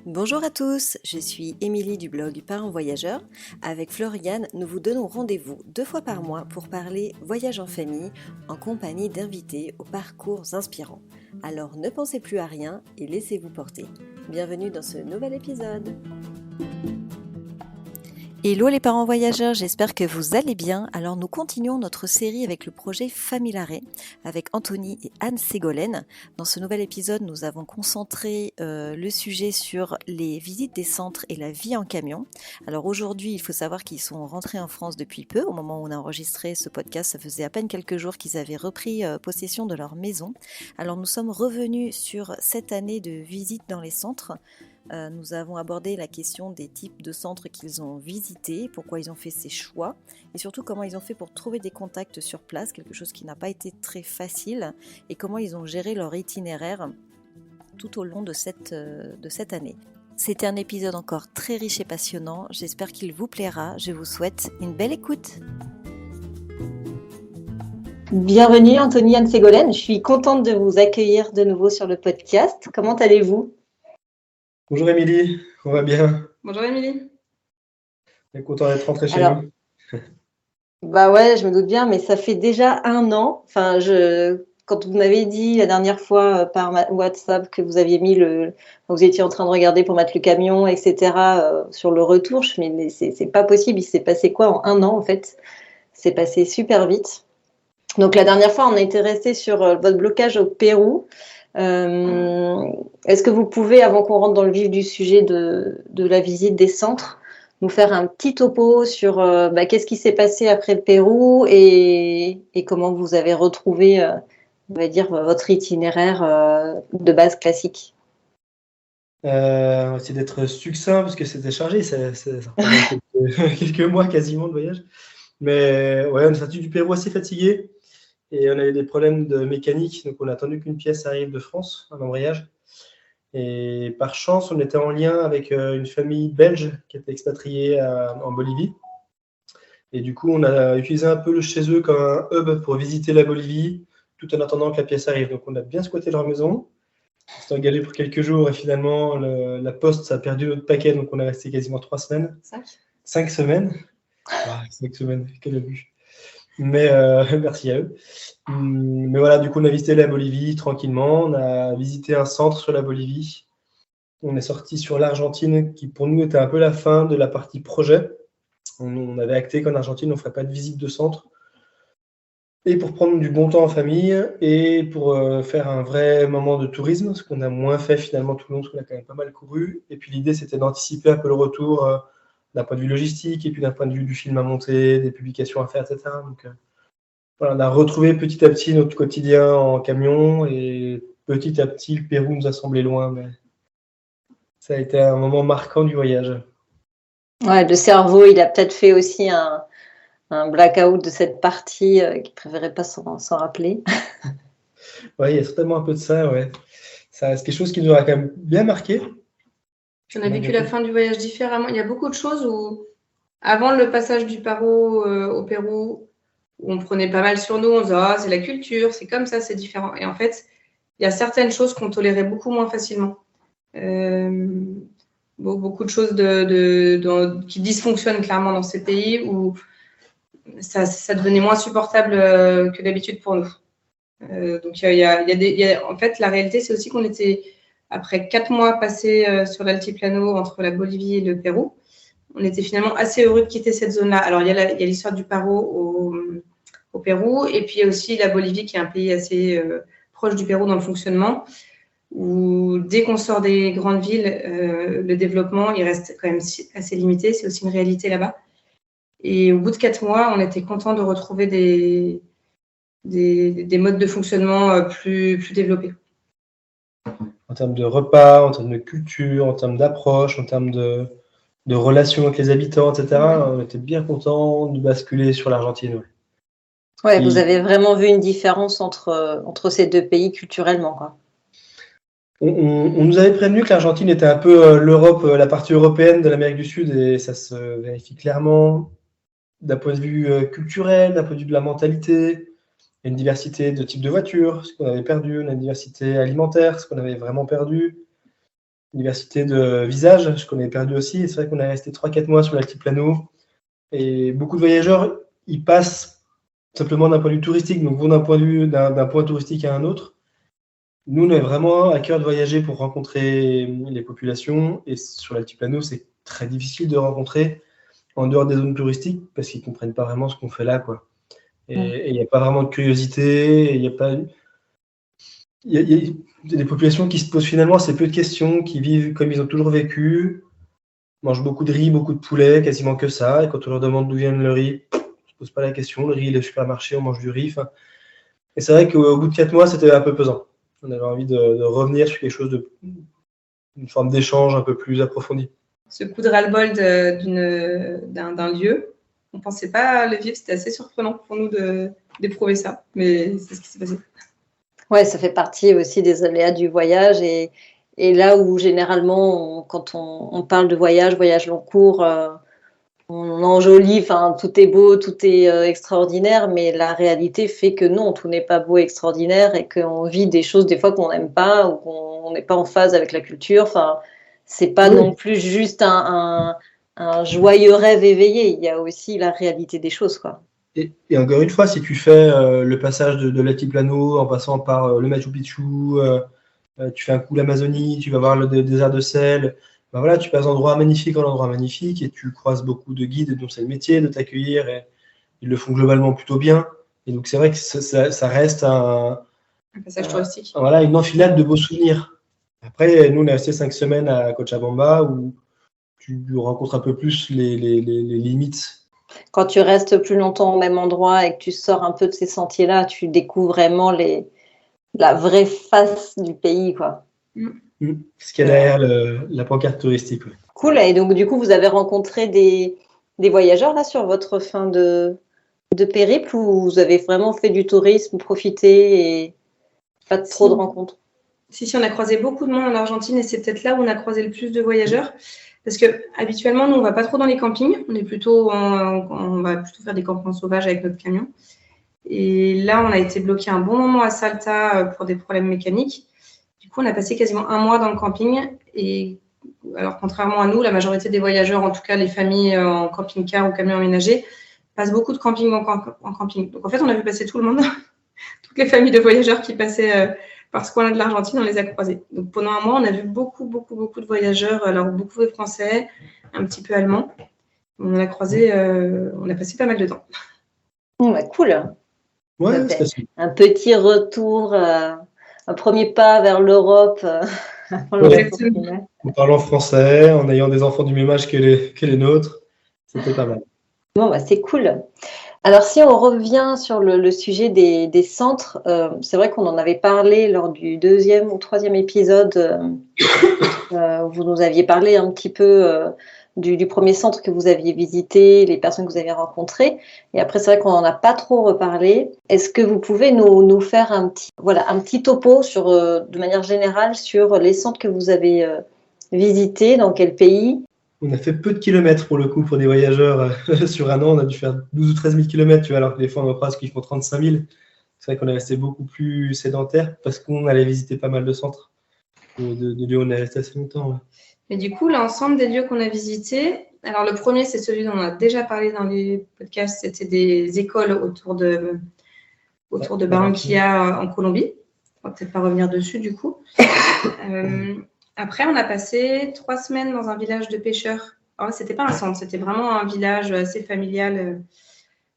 Bonjour à tous, je suis Émilie du blog Parents Voyageurs. Avec Floriane, nous vous donnons rendez-vous 2 fois par mois pour parler voyage en famille en compagnie d'invités aux parcours inspirants. Alors ne pensez plus à rien et laissez-vous porter. Bienvenue dans ce nouvel épisode. Hello les parents voyageurs, j'espère que vous allez bien. Alors nous continuons notre série avec le projet Familare avec Anthony et Anne Ségolène. Dans ce nouvel épisode, nous avons concentré le sujet sur les visites des centres et la vie en camion. Alors aujourd'hui, il faut savoir qu'ils sont rentrés en France depuis peu. Au moment où on a enregistré ce podcast, ça faisait à peine quelques jours qu'ils avaient repris possession de leur maison. Alors nous sommes revenus sur cette année de visite dans les centres. Nous avons abordé la question des types de centres qu'ils ont visités, pourquoi ils ont fait ces choix et surtout comment ils ont fait pour trouver des contacts sur place, quelque chose qui n'a pas été très facile, et comment ils ont géré leur itinéraire tout au long de cette année. C'était un épisode encore très riche et passionnant, j'espère qu'il vous plaira, je vous souhaite une belle écoute. Bienvenue Anthony, Anne Ségolène, je suis contente de vous accueillir de nouveau sur le podcast. Comment allez-vous ? Bonjour Émilie, on va bien. Bonjour Émilie. On est content d'être rentré chez nous. Bah ouais, je me doute bien, mais ça fait déjà 1 an. Quand vous m'avez dit la dernière fois par WhatsApp que vous aviez vous étiez en train de regarder pour mettre le camion, etc. Sur le retour, je me dis mais c'est pas possible. Il s'est passé quoi en 1 an en fait ? C'est passé super vite. Donc la dernière fois, on était resté sur votre blocage au Pérou. Est-ce que vous pouvez, avant qu'on rentre dans le vif du sujet de la visite des centres, nous faire un petit topo sur qu'est-ce qui s'est passé après le Pérou et comment vous avez retrouvé, on va dire, votre itinéraire de base classique. On va essayer d'être succinct parce que c'était chargé, ça représente quelques mois quasiment de voyage. Mais ouais, on est sorti du Pérou assez fatigué et on avait des problèmes de mécanique, donc on a attendu qu'une pièce arrive de France, un embrayage. Et par chance, on était en lien avec une famille belge qui était expatriée en Bolivie. Et du coup, on a utilisé un peu chez eux comme un hub pour visiter la Bolivie, tout en attendant que la pièce arrive. Donc on a bien squatté leur maison. On s'est engagé pour quelques jours et finalement, la poste a perdu notre paquet, donc on est resté quasiment 3 semaines. 5 semaines. 5 semaines, quel abus. Mais merci à eux. Mais voilà, du coup, on a visité la Bolivie tranquillement. On a visité un centre sur la Bolivie. On est sorti sur l'Argentine, qui pour nous était un peu la fin de la partie projet. On avait acté qu'en Argentine, on ne ferait pas de visite de centre. Et pour prendre du bon temps en famille et pour faire un vrai moment de tourisme, ce qu'on a moins fait finalement tout le long, parce qu'on a quand même pas mal couru. Et puis l'idée, c'était d'anticiper un peu le retour d'un point de vue logistique et puis d'un point de vue du film à monter, des publications à faire, etc. Donc voilà, on a retrouvé petit à petit notre quotidien en camion et petit à petit, le Pérou nous a semblé loin, mais ça a été un moment marquant du voyage. Ouais, le cerveau, il a peut-être fait aussi un blackout de cette partie qu'il ne préférait pas s'en rappeler. Oui, il y a certainement un peu de ça, ouais. C'est quelque chose qui nous aura quand même bien marqué. On a vécu la fin du voyage différemment. Il y a beaucoup de choses où, avant le passage du Paro au Pérou, où on prenait pas mal sur nous, on disait c'est la culture, c'est comme ça, c'est différent. Et en fait, il y a certaines choses qu'on tolérait beaucoup moins facilement. Beaucoup de choses qui dysfonctionnent clairement dans ces pays où ça devenait moins supportable que d'habitude pour nous. Donc, en fait, la réalité, c'est aussi qu'on était, après 4 mois passés sur l'altiplano entre la Bolivie et le Pérou, on était finalement assez heureux de quitter cette zone-là. Alors, il y a l'histoire du Paro au Pérou, et puis il y a aussi la Bolivie, qui est un pays assez proche du Pérou dans le fonctionnement, où dès qu'on sort des grandes villes, le développement, il reste quand même assez limité. C'est aussi une réalité là-bas. Et au bout de 4 mois, on était content de retrouver des modes de fonctionnement plus développés. En termes de repas, en termes de culture, en termes d'approche, en termes de relations avec les habitants, etc. On était bien contents de basculer sur l'Argentine. Ouais, vous avez vraiment vu une différence entre ces deux pays culturellement, quoi. On nous avait prévenu que l'Argentine était un peu l'Europe, la partie européenne de l'Amérique du Sud, et ça se vérifie clairement d'un point de vue culturel, d'un point de vue de la mentalité. Il y a une diversité de types de voitures, ce qu'on avait perdu, une diversité alimentaire, ce qu'on avait vraiment perdu. diversité de visages, qu'on avait perdu aussi. Et c'est vrai qu'on est resté 3-4 mois sur l'altiplano. Et beaucoup de voyageurs, ils passent simplement d'un point de vue touristique, donc vont d'un point touristique à un autre. Nous, on est vraiment à cœur de voyager pour rencontrer les populations. Et sur l'altiplano, c'est très difficile de rencontrer en dehors des zones touristiques parce qu'ils ne comprennent pas vraiment ce qu'on fait là, quoi. Et il n'y a pas vraiment de curiosité, il y a pas. Il y a des populations qui se posent finalement assez peu de questions, qui vivent comme ils ont toujours vécu, mangent beaucoup de riz, beaucoup de poulet, quasiment que ça. Et quand on leur demande d'où vient le riz, on ne se pose pas la question. Le riz, il est au supermarché, on mange du riz. Enfin, et c'est vrai qu'au bout de 4 mois, c'était un peu pesant. On avait envie de revenir sur quelque chose une forme d'échange un peu plus approfondi. Ce coup de ras-le-bol d'un lieu, on ne pensait pas le vivre. C'était assez surprenant pour nous d'éprouver ça, mais c'est ce qui s'est passé. Ouais, ça fait partie aussi des aléas du voyage et là où généralement, quand on parle de voyage long cours, on enjolit, enfin tout est beau, tout est extraordinaire, mais la réalité fait que non, tout n'est pas beau et extraordinaire et qu'on vit des choses des fois qu'on n'aime pas ou qu'on n'est pas en phase avec la culture. Enfin, c'est pas non plus juste un joyeux rêve éveillé. Il y a aussi la réalité des choses, quoi. Et encore une fois, si tu fais le passage de l'Altiplano en passant par le Machu Picchu, tu fais un coup l'Amazonie, tu vas voir le désert de sel, ben voilà, tu passes d'endroit magnifique en endroit magnifique et tu croises beaucoup de guides dont c'est le métier de t'accueillir et ils le font globalement plutôt bien. Et donc c'est vrai que ça reste un passage touristique. Voilà, une enfilade de beaux souvenirs. Après, nous, on est resté 5 semaines à Cochabamba où tu rencontres un peu plus les limites. Quand tu restes plus longtemps au même endroit et que tu sors un peu de ces sentiers-là, tu découvres vraiment la vraie face du pays, quoi. Ce qu'il y a derrière la pancarte touristique. Ouais. Cool. Et donc, du coup, vous avez rencontré des voyageurs là sur votre fin de périple ou vous avez vraiment fait du tourisme, profité et pas trop de rencontres? Si, on a croisé beaucoup de monde en Argentine et c'est peut-être là où on a croisé le plus de voyageurs. Parce que habituellement, nous, on ne va pas trop dans les campings. On va plutôt faire des campements sauvages avec notre camion. Et là, on a été bloqué un bon moment à Salta pour des problèmes mécaniques. Du coup, on a passé quasiment un mois dans le camping. Et alors, contrairement à nous, la majorité des voyageurs, en tout cas les familles en camping-car ou camion aménagé, passent beaucoup de camping en camping. Donc, en fait, on a vu passer tout le monde, toutes les familles de voyageurs qui passaient par ce coin-là de l'Argentine, on les a croisés. Donc, pendant un mois, on a vu beaucoup de voyageurs, alors beaucoup de français, un petit peu allemands. On a croisé, on a passé pas mal de temps. Bah, cool. Ouais, un petit retour, un premier pas vers l'Europe. En parlant français, en ayant des enfants du même âge que les nôtres, c'était pas mal. Bon, bah, c'est cool. Alors, si on revient sur le sujet des centres, c'est vrai qu'on en avait parlé lors du 2e ou 3e épisode où vous nous aviez parlé un petit peu du premier centre que vous aviez visité, les personnes que vous avez rencontrées. Et après, c'est vrai qu'on n'en a pas trop reparlé. Est-ce que vous pouvez nous faire un petit topo de manière générale sur les centres que vous avez visités, dans quel pays? On a fait peu de kilomètres pour le coup pour des voyageurs. Sur un an, on a dû faire 12 ou 13 000 kilomètres, tu vois, alors que des fois, on en croise qui font 35 000. C'est vrai qu'on est resté beaucoup plus sédentaire parce qu'on allait visiter pas mal de centres. De lieux où on est resté assez longtemps. Ouais. Mais du coup, l'ensemble des lieux qu'on a visités, alors le premier, c'est celui dont on a déjà parlé dans les podcasts, c'était des écoles autour de Barranquilla en Colombie. On va peut-être pas revenir dessus du coup. Après, on a passé 3 semaines dans un village de pêcheurs. Alors, c'était pas un centre, c'était vraiment un village assez familial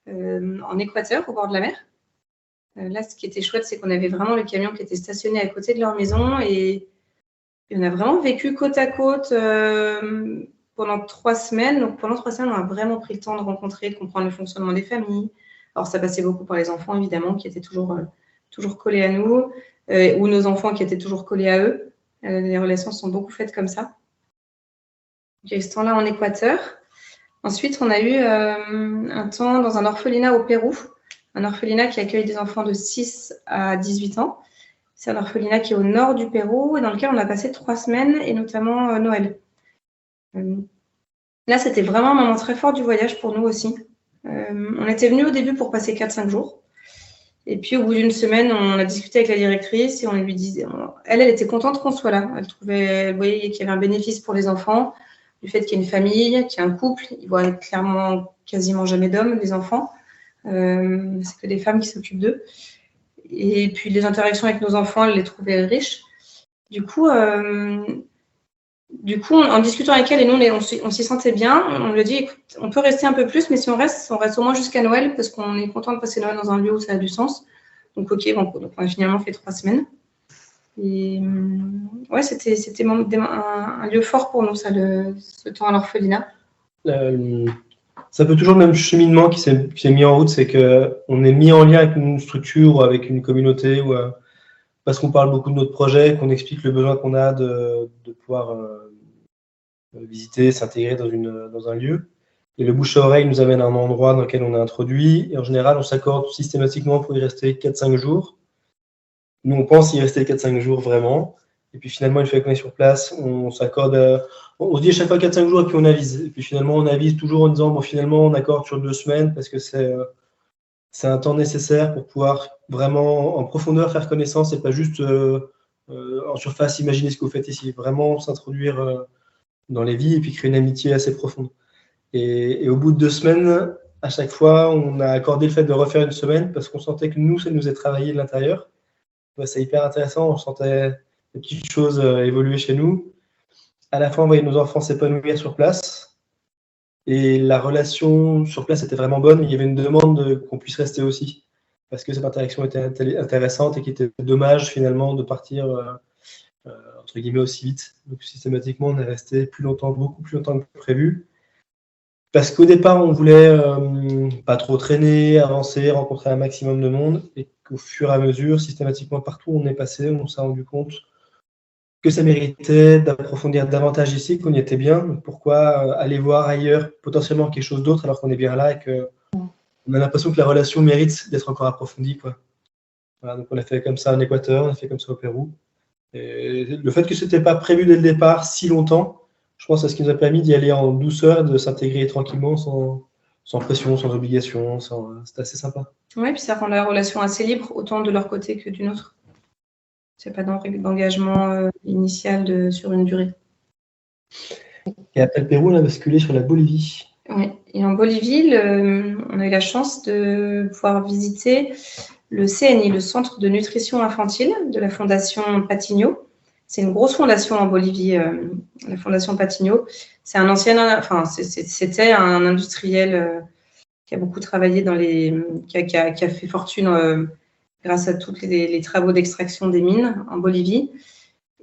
en Équateur, au bord de la mer. Là, ce qui était chouette, c'est qu'on avait vraiment le camion qui était stationné à côté de leur maison et on a vraiment vécu côte à côte pendant 3 semaines. Donc, pendant 3 semaines, on a vraiment pris le temps de rencontrer, de comprendre le fonctionnement des familles. Alors, ça passait beaucoup par les enfants, évidemment, qui étaient toujours collés à nous, ou nos enfants qui étaient toujours collés à eux. Les relations sont beaucoup faites comme ça. J'ai eu ce temps-là en Équateur. Ensuite, on a eu un temps dans un orphelinat au Pérou, un orphelinat qui accueille des enfants de 6 à 18 ans. C'est un orphelinat qui est au nord du Pérou et dans lequel on a passé 3 semaines et notamment Noël. Là, c'était vraiment un moment très fort du voyage pour nous aussi. On était venus au début pour passer 4-5 jours. Et puis, au bout d'une semaine, on a discuté avec la directrice et on lui disait, elle était contente qu'on soit là. Elle voyait qu'il y avait un bénéfice pour les enfants, du fait qu'il y ait une famille, qu'il y ait un couple. Ils voient clairement quasiment jamais d'hommes, les enfants. C'est que des femmes qui s'occupent d'eux. Et puis, les interactions avec nos enfants, elle les trouvait riches. Du coup, en discutant avec elle, et nous, on s'y sentait bien. On lui a dit, écoute, on peut rester un peu plus, mais si on reste au moins jusqu'à Noël, parce qu'on est content de passer Noël dans un lieu où ça a du sens. Donc, OK, donc on a finalement fait 3 semaines. Et ouais, c'était un lieu fort pour nous, ça, ce temps à l'orphelinat. C'est un peu toujours le même cheminement qui s'est mis en route, c'est qu'on est mis en lien avec une structure ou avec une communauté, ou parce qu'on parle beaucoup de notre projet, qu'on explique le besoin qu'on a de pouvoir visiter, s'intégrer dans un lieu. Et le bouche à oreille nous amène à un endroit dans lequel on est introduit. Et en général, on s'accorde systématiquement pour y rester 4-5 jours. Nous, on pense y rester 4-5 jours vraiment. Et puis finalement, une fois qu'on est sur place, on s'accorde. On se dit à chaque fois 4-5 jours et puis on avise. Et puis finalement, on avise toujours en disant, bon, finalement, on accorde sur 2 semaines parce que c'est un temps nécessaire pour pouvoir vraiment en profondeur faire connaissance et pas juste en surface imaginer ce que vous faites ici. Vraiment s'introduire dans les vies et puis créer une amitié assez profonde. Et au bout de 2 semaines, à chaque fois, on a accordé le fait de refaire une semaine parce qu'on sentait que nous, ça nous a travaillé de l'intérieur. C'est hyper intéressant, on sentait des petites choses évoluer chez nous. À la fin, on voyait nos enfants s'épanouir sur place. Et la relation sur place était vraiment bonne. Il y avait une demande qu'on puisse rester aussi. Parce que cette interaction était intéressante et qu'il était dommage finalement de partir entre guillemets aussi vite. Donc systématiquement, on est resté beaucoup plus longtemps que prévu. Parce qu'au départ, on voulait pas trop traîner, avancer, rencontrer un maximum de monde. Et qu'au fur et à mesure, systématiquement, partout où on est passé, on s'est rendu compte que ça méritait d'approfondir davantage ici, qu'on y était bien. Donc pourquoi aller voir ailleurs potentiellement quelque chose d'autre alors qu'on est bien là et qu'on a l'impression que la relation mérite d'être encore approfondie, quoi. Voilà, donc on a fait comme ça en Équateur, on a fait comme ça au Pérou. Et le fait que ce n'était pas prévu dès le départ si longtemps, je pense que c'est ce qui nous a permis d'y aller en douceur, de s'intégrer tranquillement, sans pression, sans obligation. C'était assez sympa. Oui, puis ça rend la relation assez libre, autant de leur côté que du nôtre. Il n'y a pas d'engagement initial sur une durée. Et après le Pérou, on a basculé sur la Bolivie. Oui, et en Bolivie, on a eu la chance de pouvoir visiter le CNI, le Centre de Nutrition Infantile de la Fondation Patinho. C'est une grosse fondation en Bolivie, la Fondation Patinho. C'est c'était un industriel qui a beaucoup travaillé qui a fait fortune grâce à tous les travaux d'extraction des mines en Bolivie.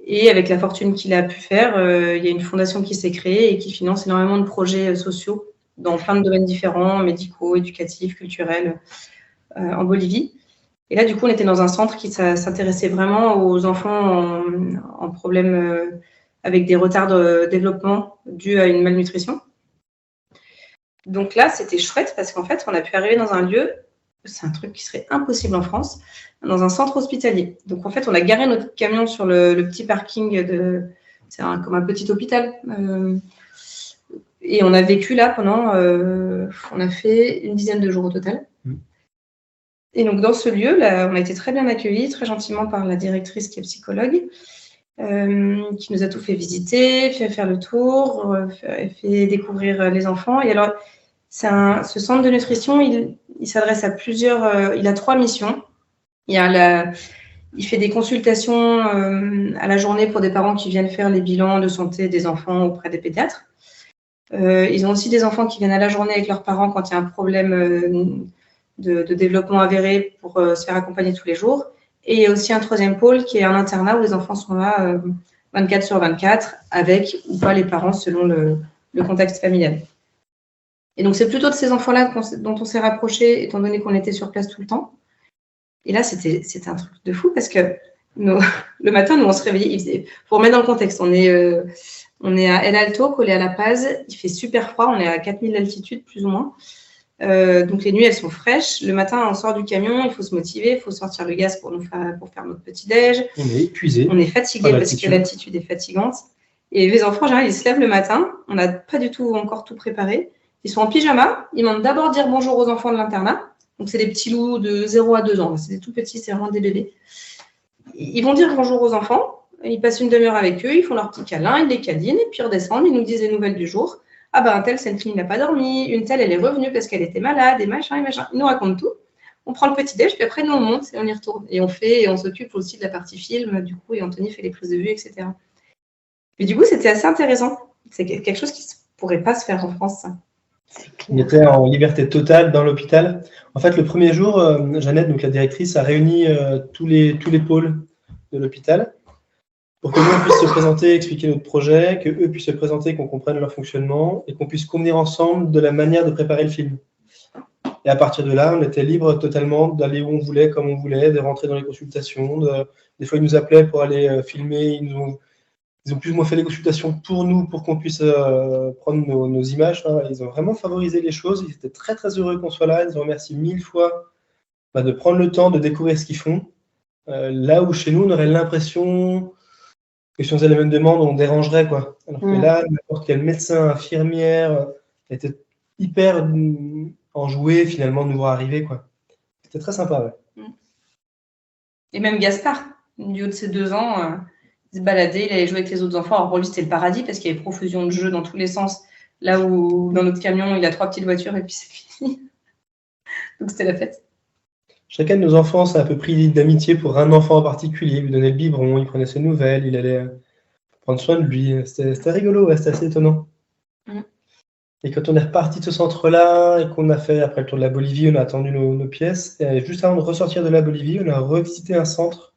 Et avec la fortune qu'il a pu faire, il y a une fondation qui s'est créée et qui finance énormément de projets sociaux dans plein de domaines différents, médicaux, éducatifs, culturels, en Bolivie. Et là, du coup, on était dans un centre qui s'intéressait vraiment aux enfants en problème avec des retards de développement dus à une malnutrition. Donc là, c'était chouette parce qu'en fait, on a pu arriver dans un lieu, c'est un truc qui serait impossible en France, dans un centre hospitalier. Donc en fait, on a garé notre camion sur le petit parking c'est comme un petit hôpital. Et on a vécu là on a fait une dizaine de jours au total. Et donc, dans ce lieu, là, on a été très bien accueillis, très gentiment par la directrice qui est psychologue, qui nous a tout fait visiter, fait faire le tour, fait découvrir les enfants. Et alors, ce centre de nutrition, il s'adresse à plusieurs... il a 3 missions. Il fait des consultations à la journée pour des parents qui viennent faire les bilans de santé des enfants auprès des pédiatres. Ils ont aussi des enfants qui viennent à la journée avec leurs parents quand il y a un problème... De développement avéré pour se faire accompagner tous les jours. Et il y a aussi un 3e pôle qui est un internat où les enfants sont là 24/24 avec ou pas les parents selon le contexte familial. Et donc, c'est plutôt de ces enfants-là dont on s'est rapproché étant donné qu'on était sur place tout le temps. Et là, c'était un truc de fou parce que le matin, nous, on se réveillait. Pour remettre dans le contexte, on est à El Alto, collé à La Paz. Il fait super froid. On est à 4000 d'altitude, plus ou moins. Donc les nuits elles sont fraîches. Le matin on sort du camion, il faut se motiver, il faut sortir le gaz pour faire notre petit déj. On est épuisé. On est fatigué parce que l'altitude est fatigante. Et les enfants en général ils se lèvent le matin, on n'a pas du tout encore tout préparé. Ils sont en pyjama, ils demandent d'abord dire bonjour aux enfants de l'internat. Donc, c'est des petits loups de 0 à 2 ans. C'est des tout petits, c'est vraiment des bébés. Ils vont dire bonjour aux enfants. Ils passent une demi-heure avec eux, ils font leur petit câlin, ils les câlinent, et puis ils redescendent, ils nous disent les nouvelles du jour. Ah ben, un tel, cette fille n'a pas dormi, une telle, elle est revenue parce qu'elle était malade, et machin, et machin. Ils nous racontent tout. On prend le petit-déj, puis après, nous, on monte et on y retourne. Et on s'occupe aussi de la partie film, du coup, et Anthony fait les prises de vue, etc. Et du coup, c'était assez intéressant. C'est quelque chose qui ne pourrait pas se faire en France, ça. On était en liberté totale dans l'hôpital. En fait, le premier jour, Jeannette, donc la directrice, a réuni tous les pôles de l'hôpital pour que nous on puisse se présenter, expliquer notre projet, que eux puissent se présenter, qu'on comprenne leur fonctionnement et qu'on puisse convenir ensemble de la manière de préparer le film. Et à partir de là, on était libre totalement d'aller où on voulait, comme on voulait, de rentrer dans les consultations. Des fois, ils nous appelaient pour aller filmer. Ils ont plus ou moins fait les consultations pour nous, pour qu'on puisse prendre nos images. Ils ont vraiment favorisé les choses. Ils étaient très, très heureux qu'on soit là. Ils nous remercient 1000 fois de prendre le temps de découvrir ce qu'ils font. Là où chez nous, on aurait l'impression que si on faisait la même demande, on dérangerait, quoi. Alors que là, n'importe quel médecin, infirmière était hyper enjoué finalement de nous voir arriver, quoi. C'était très sympa, ouais. Et même Gaspard, du haut de ses 2 ans, il se baladait, il allait jouer avec les autres enfants. Alors pour lui, c'était le paradis parce qu'il y avait profusion de jeux dans tous les sens. Là où dans notre camion, il a 3 petites voitures et puis c'est fini. Donc c'était la fête. Chacun de nos enfants s'est un peu pris d'amitié pour un enfant en particulier. Il lui donnait le biberon, il prenait ses nouvelles, il allait prendre soin de lui. C'était rigolo, ouais, c'était assez étonnant. Et quand on est reparti de ce centre-là et qu'on a fait après le tour de la Bolivie, on a attendu nos pièces. Et juste avant de ressortir de la Bolivie, on a revisité un centre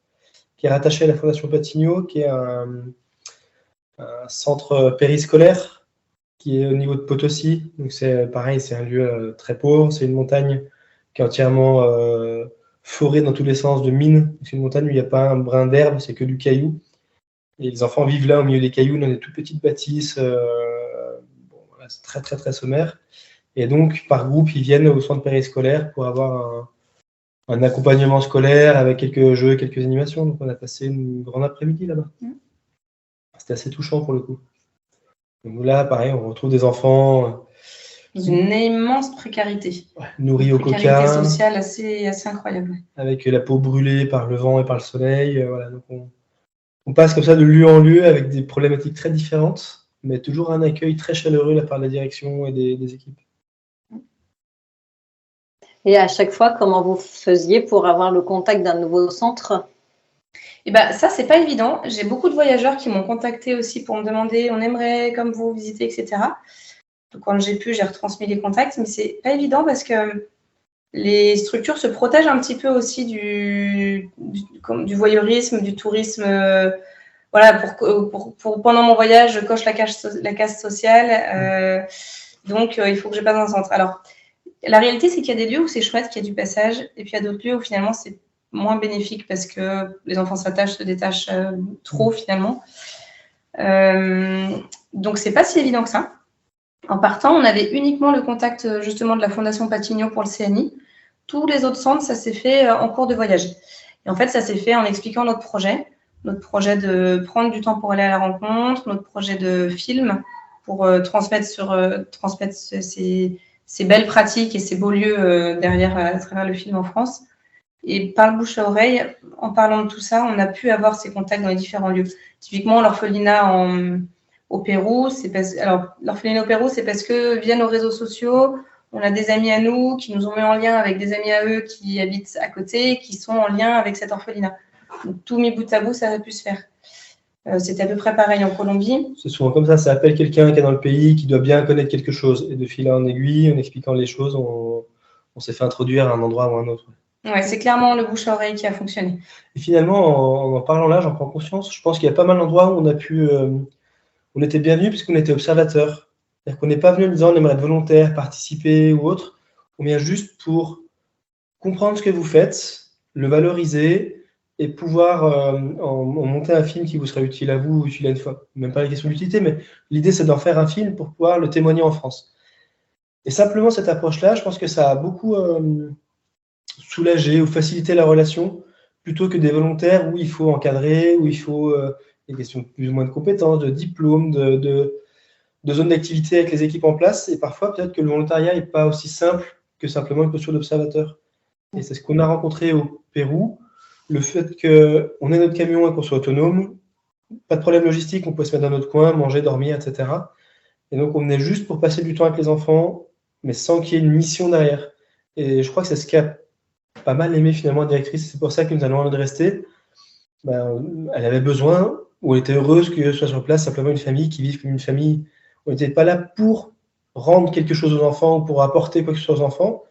qui est rattaché à la Fondation Patigno, qui est un centre périscolaire qui est au niveau de Potosi. Donc c'est pareil, c'est un lieu très pauvre, c'est une montagne qui est entièrement forée dans tous les sens de mines. C'est une montagne où il n'y a pas un brin d'herbe, c'est que du caillou. Et les enfants vivent là au milieu des cailloux dans des toutes petites bâtisses. C'est très très très sommaire. Et donc par groupe, ils viennent au centre périscolaire pour avoir un accompagnement scolaire avec quelques jeux, quelques animations. Donc on a passé une grande après-midi là-bas. C'était assez touchant pour le coup. Donc là, pareil, on retrouve des enfants dans une immense précarité. Nourris au coca. Précarité sociale assez incroyable. Avec la peau brûlée par le vent et par le soleil. Voilà, donc on passe comme ça de lieu en lieu avec des problématiques très différentes, mais toujours un accueil très chaleureux de la part de la direction et des équipes. Et à chaque fois, comment vous faisiez pour avoir le contact d'un nouveau centre ? Et ben ça, c'est pas évident. J'ai beaucoup de voyageurs qui m'ont contacté aussi pour me demander, on aimerait comme vous visiter, etc. Donc, quand j'ai pu, j'ai retransmis les contacts, mais c'est pas évident parce que les structures se protègent un petit peu aussi du voyeurisme, du tourisme. Voilà, pour pendant mon voyage, je coche la case sociale. Donc, il faut que je passe dans un centre. Alors, la réalité, c'est qu'il y a des lieux où c'est chouette, qu'il y a du passage, et puis il y a d'autres lieux où finalement c'est moins bénéfique parce que les enfants se détachent trop finalement. Donc, c'est pas si évident que ça. En partant, on avait uniquement le contact justement de la Fondation Patigno pour le CNI. Tous les autres centres, ça s'est fait en cours de voyage. Et en fait, ça s'est fait en expliquant notre projet de prendre du temps pour aller à la rencontre, notre projet de film pour transmettre ces belles pratiques et ces beaux lieux derrière à travers le film en France. Et par le bouche à oreille, en parlant de tout ça, on a pu avoir ces contacts dans les différents lieux. Typiquement, l'orphelinat au Pérou, l'orphelinat au Pérou, c'est parce que via nos réseaux sociaux, on a des amis à nous qui nous ont mis en lien avec des amis à eux qui habitent à côté, qui sont en lien avec cet orphelinat. Donc, tout mis bout à bout, ça a pu se faire. C'était à peu près pareil en Colombie. C'est souvent comme ça appelle quelqu'un qui est dans le pays, qui doit bien connaître quelque chose. Et de fil en aiguille, en expliquant les choses, on s'est fait introduire à un endroit ou à un autre. Ouais, c'est clairement le bouche à oreille qui a fonctionné. Et finalement, en parlant là, j'en prends conscience. Je pense qu'il y a pas mal d'endroits où on était bienvenus puisqu'on était observateurs. C'est-à-dire qu'on n'est pas venu en disant on aimerait être volontaire, participer ou autre. On vient juste pour comprendre ce que vous faites, le valoriser et pouvoir en monter un film qui vous serait utile à vous ou utile à une fois. Même pas la question d'utilité, mais l'idée c'est d'en faire un film pour pouvoir le témoigner en France. Et simplement cette approche-là, je pense que ça a beaucoup soulager ou faciliter la relation plutôt que des volontaires où il faut encadrer, où il faut des questions plus ou moins de compétences, de diplômes, de zones d'activité avec les équipes en place. Et parfois, peut-être que le volontariat n'est pas aussi simple que simplement une posture d'observateur. Et c'est ce qu'on a rencontré au Pérou. Le fait qu'on ait notre camion et qu'on soit autonome, pas de problème logistique, on peut se mettre dans notre coin, manger, dormir, etc. Et donc, on venait juste pour passer du temps avec les enfants, mais sans qu'il y ait une mission derrière. Et je crois que c'est ce qu'a pas mal aimé finalement la directrice. C'est pour ça que nous allons de rester. Elle avait besoin, ou elle était heureuse que soit sur place simplement une famille qui vive comme une famille. On n'était pas là pour rendre quelque chose aux enfants ou pour apporter quoi que ce soit aux enfants.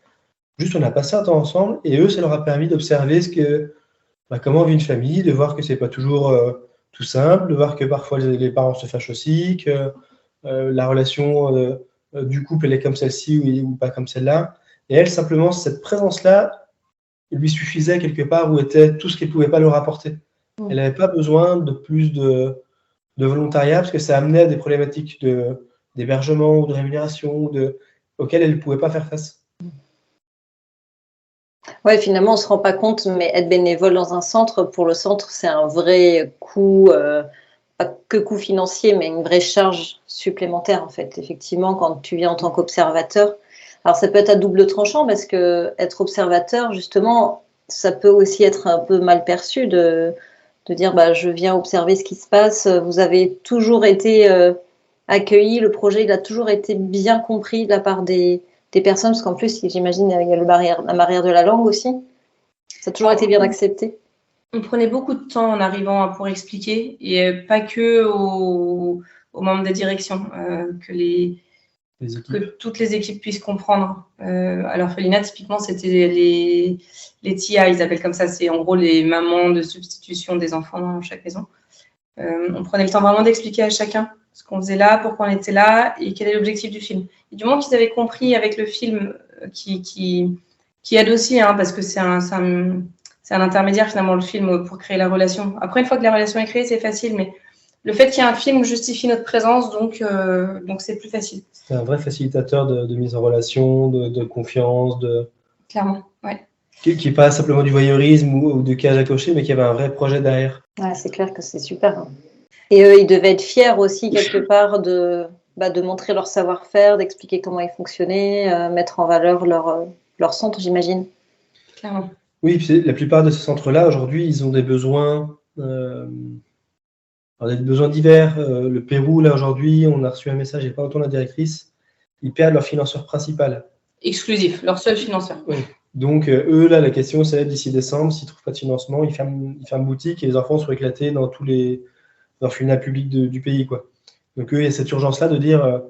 Juste, on a passé un temps ensemble et eux, ça leur a permis d'observer comment vit une famille, de voir que c'est pas toujours tout simple, de voir que parfois les parents se fâchent aussi, que la relation du couple elle est comme celle-ci ou pas comme celle-là. Et elle, simplement, cette présence-là, lui suffisait quelque part où était tout ce qu'elle ne pouvait pas leur apporter. Elle n'avait pas besoin de plus de volontariat parce que ça amenait à des problématiques d'hébergement ou de rémunération auxquelles elle ne pouvait pas faire face. Ouais, finalement, on ne se rend pas compte, mais être bénévole dans un centre, pour le centre, c'est un vrai coût, pas que coût financier, mais une vraie charge supplémentaire, en fait. Effectivement, quand tu viens en tant qu'observateur, alors ça peut être à double tranchant, parce que être observateur, justement, ça peut aussi être un peu mal perçu de dire, je viens observer ce qui se passe. Vous avez toujours été accueillis, le projet, il a toujours été bien compris de la part des personnes, parce qu'en plus, j'imagine, il y a la barrière de la langue aussi. Ça a toujours été bien accepté. On prenait beaucoup de temps en arrivant pour expliquer, et pas que aux membres des directions, que toutes les équipes puissent comprendre. À l'orphelinat, typiquement, c'était les TIA, ils appellent comme ça, c'est en gros les mamans de substitution des enfants dans chaque maison. On prenait le temps vraiment d'expliquer à chacun ce qu'on faisait là, pourquoi on était là et quel est l'objectif du film. Et du moment qu'ils avaient compris avec le film, qui aide aussi, parce que c'est un intermédiaire finalement, le film, pour créer la relation. Après, une fois que la relation est créée, c'est facile, mais le fait qu'il y ait un film justifie notre présence, donc c'est plus facile. C'est un vrai facilitateur de mise en relation, de confiance. Clairement, ouais. Qui n'est pas simplement du voyeurisme ou de cage à cocher, mais qui avait un vrai projet derrière. Ouais, c'est clair que c'est super. Et ils devaient être fiers aussi, quelque part, de montrer leur savoir-faire, d'expliquer comment ils fonctionnaient, mettre en valeur leur centre, j'imagine. Clairement. Oui, puis la plupart de ces centres-là, aujourd'hui, ils ont des besoins, des besoins divers. Le Pérou, là, aujourd'hui, on a reçu un message, il n'y a pas longtemps, la directrice, ils perdent leur financeur principal. Exclusif, leur seul financeur. Oui. Donc, eux, là, la question, c'est d'ici décembre, s'ils ne trouvent pas de financement, ils ferment boutique et les enfants sont éclatés dans tous les orphelinats publics du pays, quoi. Donc, eux, il y a cette urgence-là de dire,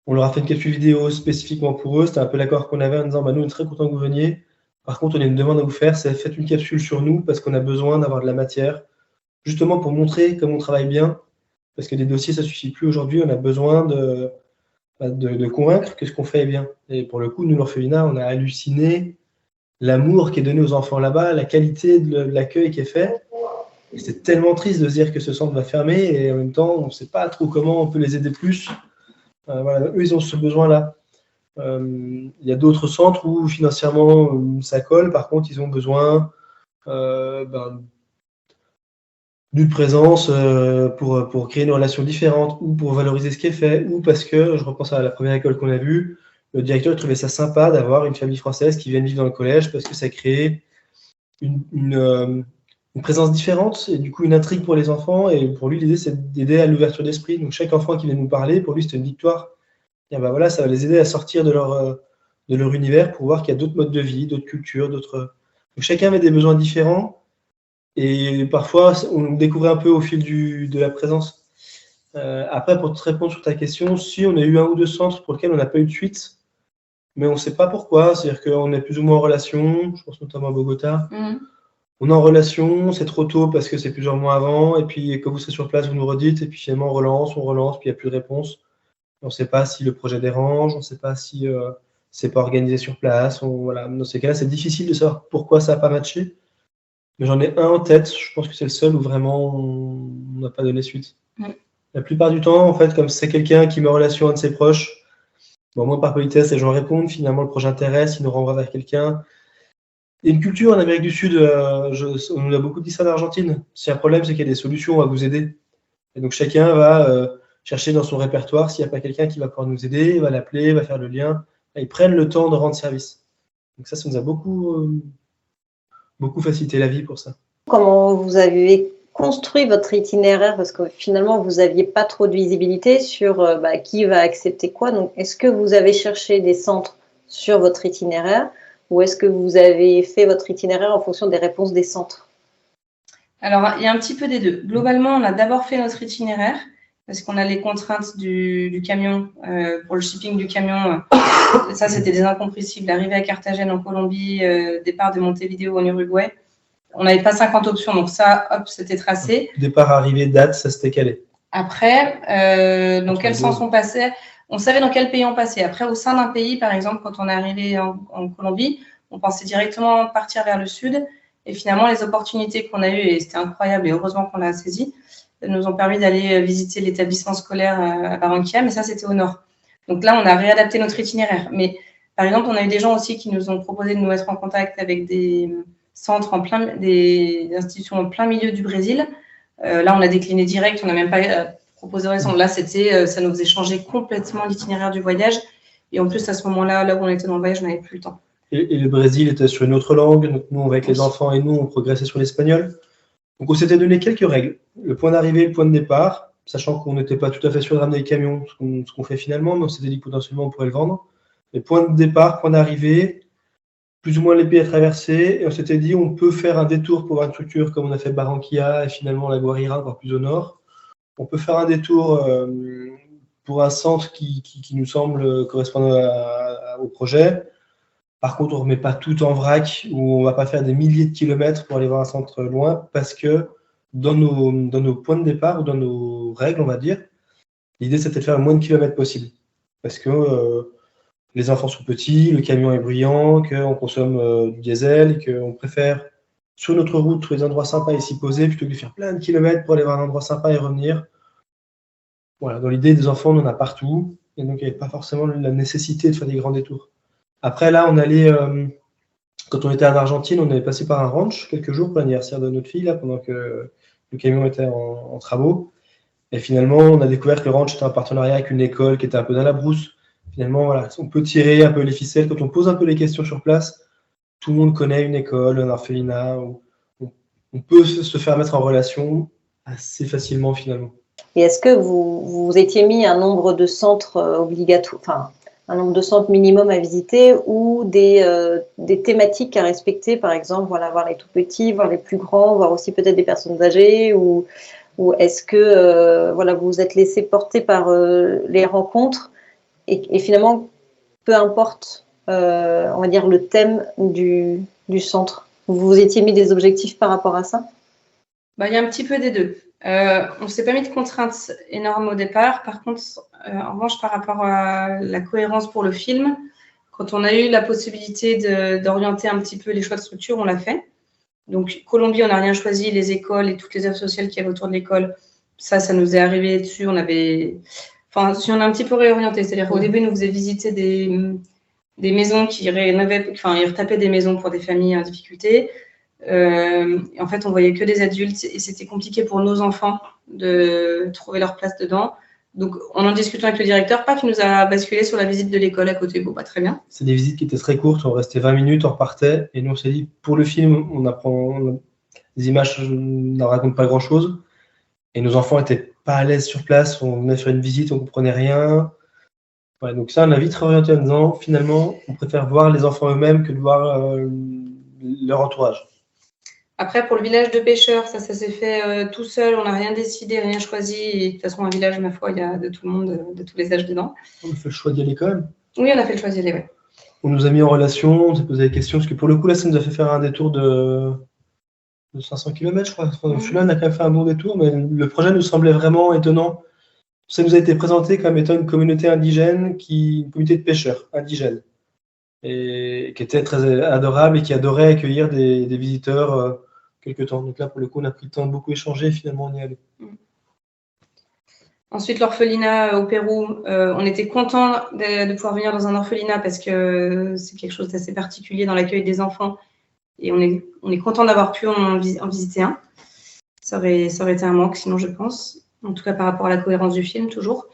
on leur a fait une capsule vidéo spécifiquement pour eux. C'était un peu l'accord qu'on avait en disant, nous, on est très contents que vous veniez. Par contre, on a une demande à vous faire, c'est faites une capsule sur nous parce qu'on a besoin d'avoir de la matière, justement pour montrer comment on travaille bien. Parce que des dossiers, ça ne suffit plus aujourd'hui. On a besoin de convaincre que ce qu'on fait est bien. Et pour le coup, nous, l'orphelinat, on a halluciné l'amour qui est donné aux enfants là-bas, la qualité de l'accueil qui est fait. Et c'est tellement triste de se dire que ce centre va fermer et en même temps, on ne sait pas trop comment on peut les aider plus. Voilà, eux, ils ont ce besoin-là. Il y a d'autres centres où financièrement ça colle, par contre, ils ont besoin d'une présence pour créer une relation différente ou pour valoriser ce qui est fait, ou parce que, je repense à la première école qu'on a vue, le directeur trouvait ça sympa d'avoir une famille française qui vienne vivre dans le collège parce que ça crée une présence différente et du coup une intrigue pour les enfants. Et pour lui, l'idée, c'est d'aider à l'ouverture d'esprit. Donc chaque enfant qui vient nous parler, pour lui, c'est une victoire. Et voilà, ça va les aider à sortir de leur univers pour voir qu'il y a d'autres modes de vie, d'autres cultures, d'autres. Donc chacun avait des besoins différents. Et parfois, on découvrait un peu au fil de la présence. Après, pour te répondre sur ta question, si on a eu un ou deux centres pour lesquels on n'a pas eu de suite, mais on ne sait pas pourquoi. C'est-à-dire qu'on est plus ou moins en relation, je pense notamment à Bogota. On est en relation, c'est trop tôt parce que c'est plusieurs mois avant, et puis quand vous serez sur place, vous nous redites, et puis finalement on relance, puis il n'y a plus de réponse. On ne sait pas si le projet dérange, on ne sait pas si c'est pas organisé sur place. Voilà. Dans ces cas-là, c'est difficile de savoir pourquoi ça n'a pas matché. Mais j'en ai un en tête, je pense que c'est le seul où vraiment on n'a pas donné suite. La plupart du temps, en fait, comme c'est quelqu'un qui met en relation un de ses proches, moi par politesse, les gens répondent, finalement le projet intéresse, il nous renvoie vers quelqu'un. Il y a une culture en Amérique du Sud, on nous a beaucoup dit ça en Argentine. Si un problème, c'est qu'il y a des solutions à vous aider. Et donc chacun va chercher dans son répertoire s'il n'y a pas quelqu'un qui va pouvoir nous aider, il va l'appeler, va faire le lien. Ils prennent le temps de rendre service. Donc ça nous a beaucoup beaucoup facilité la vie pour ça. Comment vous avez construit votre itinéraire? Parce que finalement, vous n'aviez pas trop de visibilité sur qui va accepter quoi. Donc, est-ce que vous avez cherché des centres sur votre itinéraire ou est-ce que vous avez fait votre itinéraire en fonction des réponses des centres? Alors, il y a un petit peu des deux. Globalement, on a d'abord fait notre itinéraire parce qu'on a les contraintes du camion. Pour le shipping du camion, ça, c'était des incompressibles. Arrivée à Carthagène en Colombie, départ de Montevideo en Uruguay. On n'avait pas 50 options, donc ça, hop, c'était tracé. Départ, arrivée, date, ça s'était calé. Après, dans quel sens on passait? On savait dans quel pays on passait. Après, au sein d'un pays, par exemple, quand on est arrivé en Colombie, on pensait directement partir vers le sud. Et finalement, les opportunités qu'on a eues, et c'était incroyable, et heureusement qu'on l'a saisi, nous ont permis d'aller visiter l'établissement scolaire à Barranquilla, mais ça, c'était au nord. Donc là, on a réadapté notre itinéraire. Mais par exemple, on a eu des gens aussi qui nous ont proposé de nous mettre en contact avec des centres des institutions en plein milieu du Brésil. Là, on a décliné direct, on n'a même pas proposé de raison. Là, ça nous faisait changer complètement l'itinéraire du voyage. Et en plus, à ce moment-là, là où on était dans le voyage, on n'avait plus le temps. Et le Brésil était sur une autre langue. Donc nous, avec les enfants et nous, on progressait sur l'espagnol. Donc on s'était donné quelques règles. Le point d'arrivée, le point de départ, sachant qu'on n'était pas tout à fait sûr de ramener les camions, ce qu'on fait finalement, mais on s'était dit que potentiellement on pourrait le vendre. Les points de départ, point d'arrivée, plus ou moins les pays à traverser, et on s'était dit on peut faire un détour pour voir une structure comme on a fait Barranquilla et finalement la Guarira, encore plus au nord. On peut faire un détour pour un centre qui nous semble correspondre au projet. Par contre, on ne remet pas tout en vrac, ou on ne va pas faire des milliers de kilomètres pour aller voir un centre loin, parce que dans nos points de départ, ou dans nos règles, on va dire, l'idée c'était de faire le moins de kilomètres possible. Parce que les enfants sont petits, le camion est bruyant, qu'on consomme du diesel, et qu'on préfère, sur notre route, trouver des endroits sympas et s'y poser, plutôt que de faire plein de kilomètres pour aller voir un endroit sympa et revenir. Voilà, dans l'idée des enfants, on en a partout, et donc il n'y avait pas forcément la nécessité de faire des grands détours. Après, là, on allait, quand on était en Argentine, on avait passé par un ranch quelques jours pour l'anniversaire de notre fille, là, pendant que le camion était en travaux. Et finalement, on a découvert que le ranch était en partenariat avec une école qui était un peu dans la brousse. Finalement, voilà, on peut tirer un peu les ficelles. Quand on pose un peu les questions sur place, tout le monde connaît une école, un orphelinat. On peut se faire mettre en relation assez facilement, finalement. Et est-ce que vous étiez mis un nombre de centres obligatoires, enfin, un nombre de centres minimum à visiter ou des thématiques à respecter, par exemple, voilà, voir les tout petits, voir les plus grands, voir aussi peut-être des personnes âgées, ou est-ce que voilà, vous vous êtes laissé porter par les rencontres et finalement, peu importe, on va dire, le thème du centre, vous vous étiez mis des objectifs par rapport à ça? Il y a un petit peu des deux. On ne s'est pas mis de contraintes énormes au départ. Par contre, en revanche, par rapport à la cohérence pour le film, quand on a eu la possibilité d'orienter un petit peu les choix de structure, on l'a fait. Donc, Colombie, on n'a rien choisi. Les écoles et toutes les œuvres sociales qu'il y avait autour de l'école, ça nous est arrivé dessus. On a un petit peu réorienté. C'est-à-dire qu'au début, ils nous faisaient visiter des maisons ils retapaient des maisons pour des familles en difficulté. Et en fait, on voyait que des adultes et c'était compliqué pour nos enfants de trouver leur place dedans. Donc, en discutant avec le directeur, il nous a basculé sur la visite de l'école à côté. Bon, très bien. C'est des visites qui étaient très courtes, on restait 20 minutes, on repartait. Et nous, on s'est dit, pour le film, les images n'en racontent pas grand-chose. Et nos enfants n'étaient pas à l'aise sur place, on venait sur une visite, on ne comprenait rien. Ouais, donc ça, on a vite réorienté en disant, finalement, on préfère voir les enfants eux-mêmes que de voir leur entourage. Après, pour le village de pêcheurs, ça s'est fait tout seul. On n'a rien décidé, rien choisi. Et de toute façon, un village, ma foi, il y a de tout le monde, de tous les âges dedans. On a fait le choix d'y aller quand même. Oui, on a fait le choix d'y aller, oui. On nous a mis en relation, on s'est posé des questions. Parce que pour le coup, là, ça nous a fait faire un détour de 500 km, je crois. Celui-là, on a quand même fait un bon détour. Mais le projet nous semblait vraiment étonnant. Ça nous a été présenté comme étant une communauté indigène, une communauté de pêcheurs indigènes. Et qui était très adorable et qui adorait accueillir des visiteurs quelque temps. Donc là, pour le coup, on a pris le temps de beaucoup échanger et finalement, on y est allé. Ensuite, l'orphelinat au Pérou, on était content de pouvoir venir dans un orphelinat parce que c'est quelque chose d'assez particulier dans l'accueil des enfants. Et on est content d'avoir pu en visiter un. Ça aurait été un manque, sinon, je pense. En tout cas, par rapport à la cohérence du film, toujours.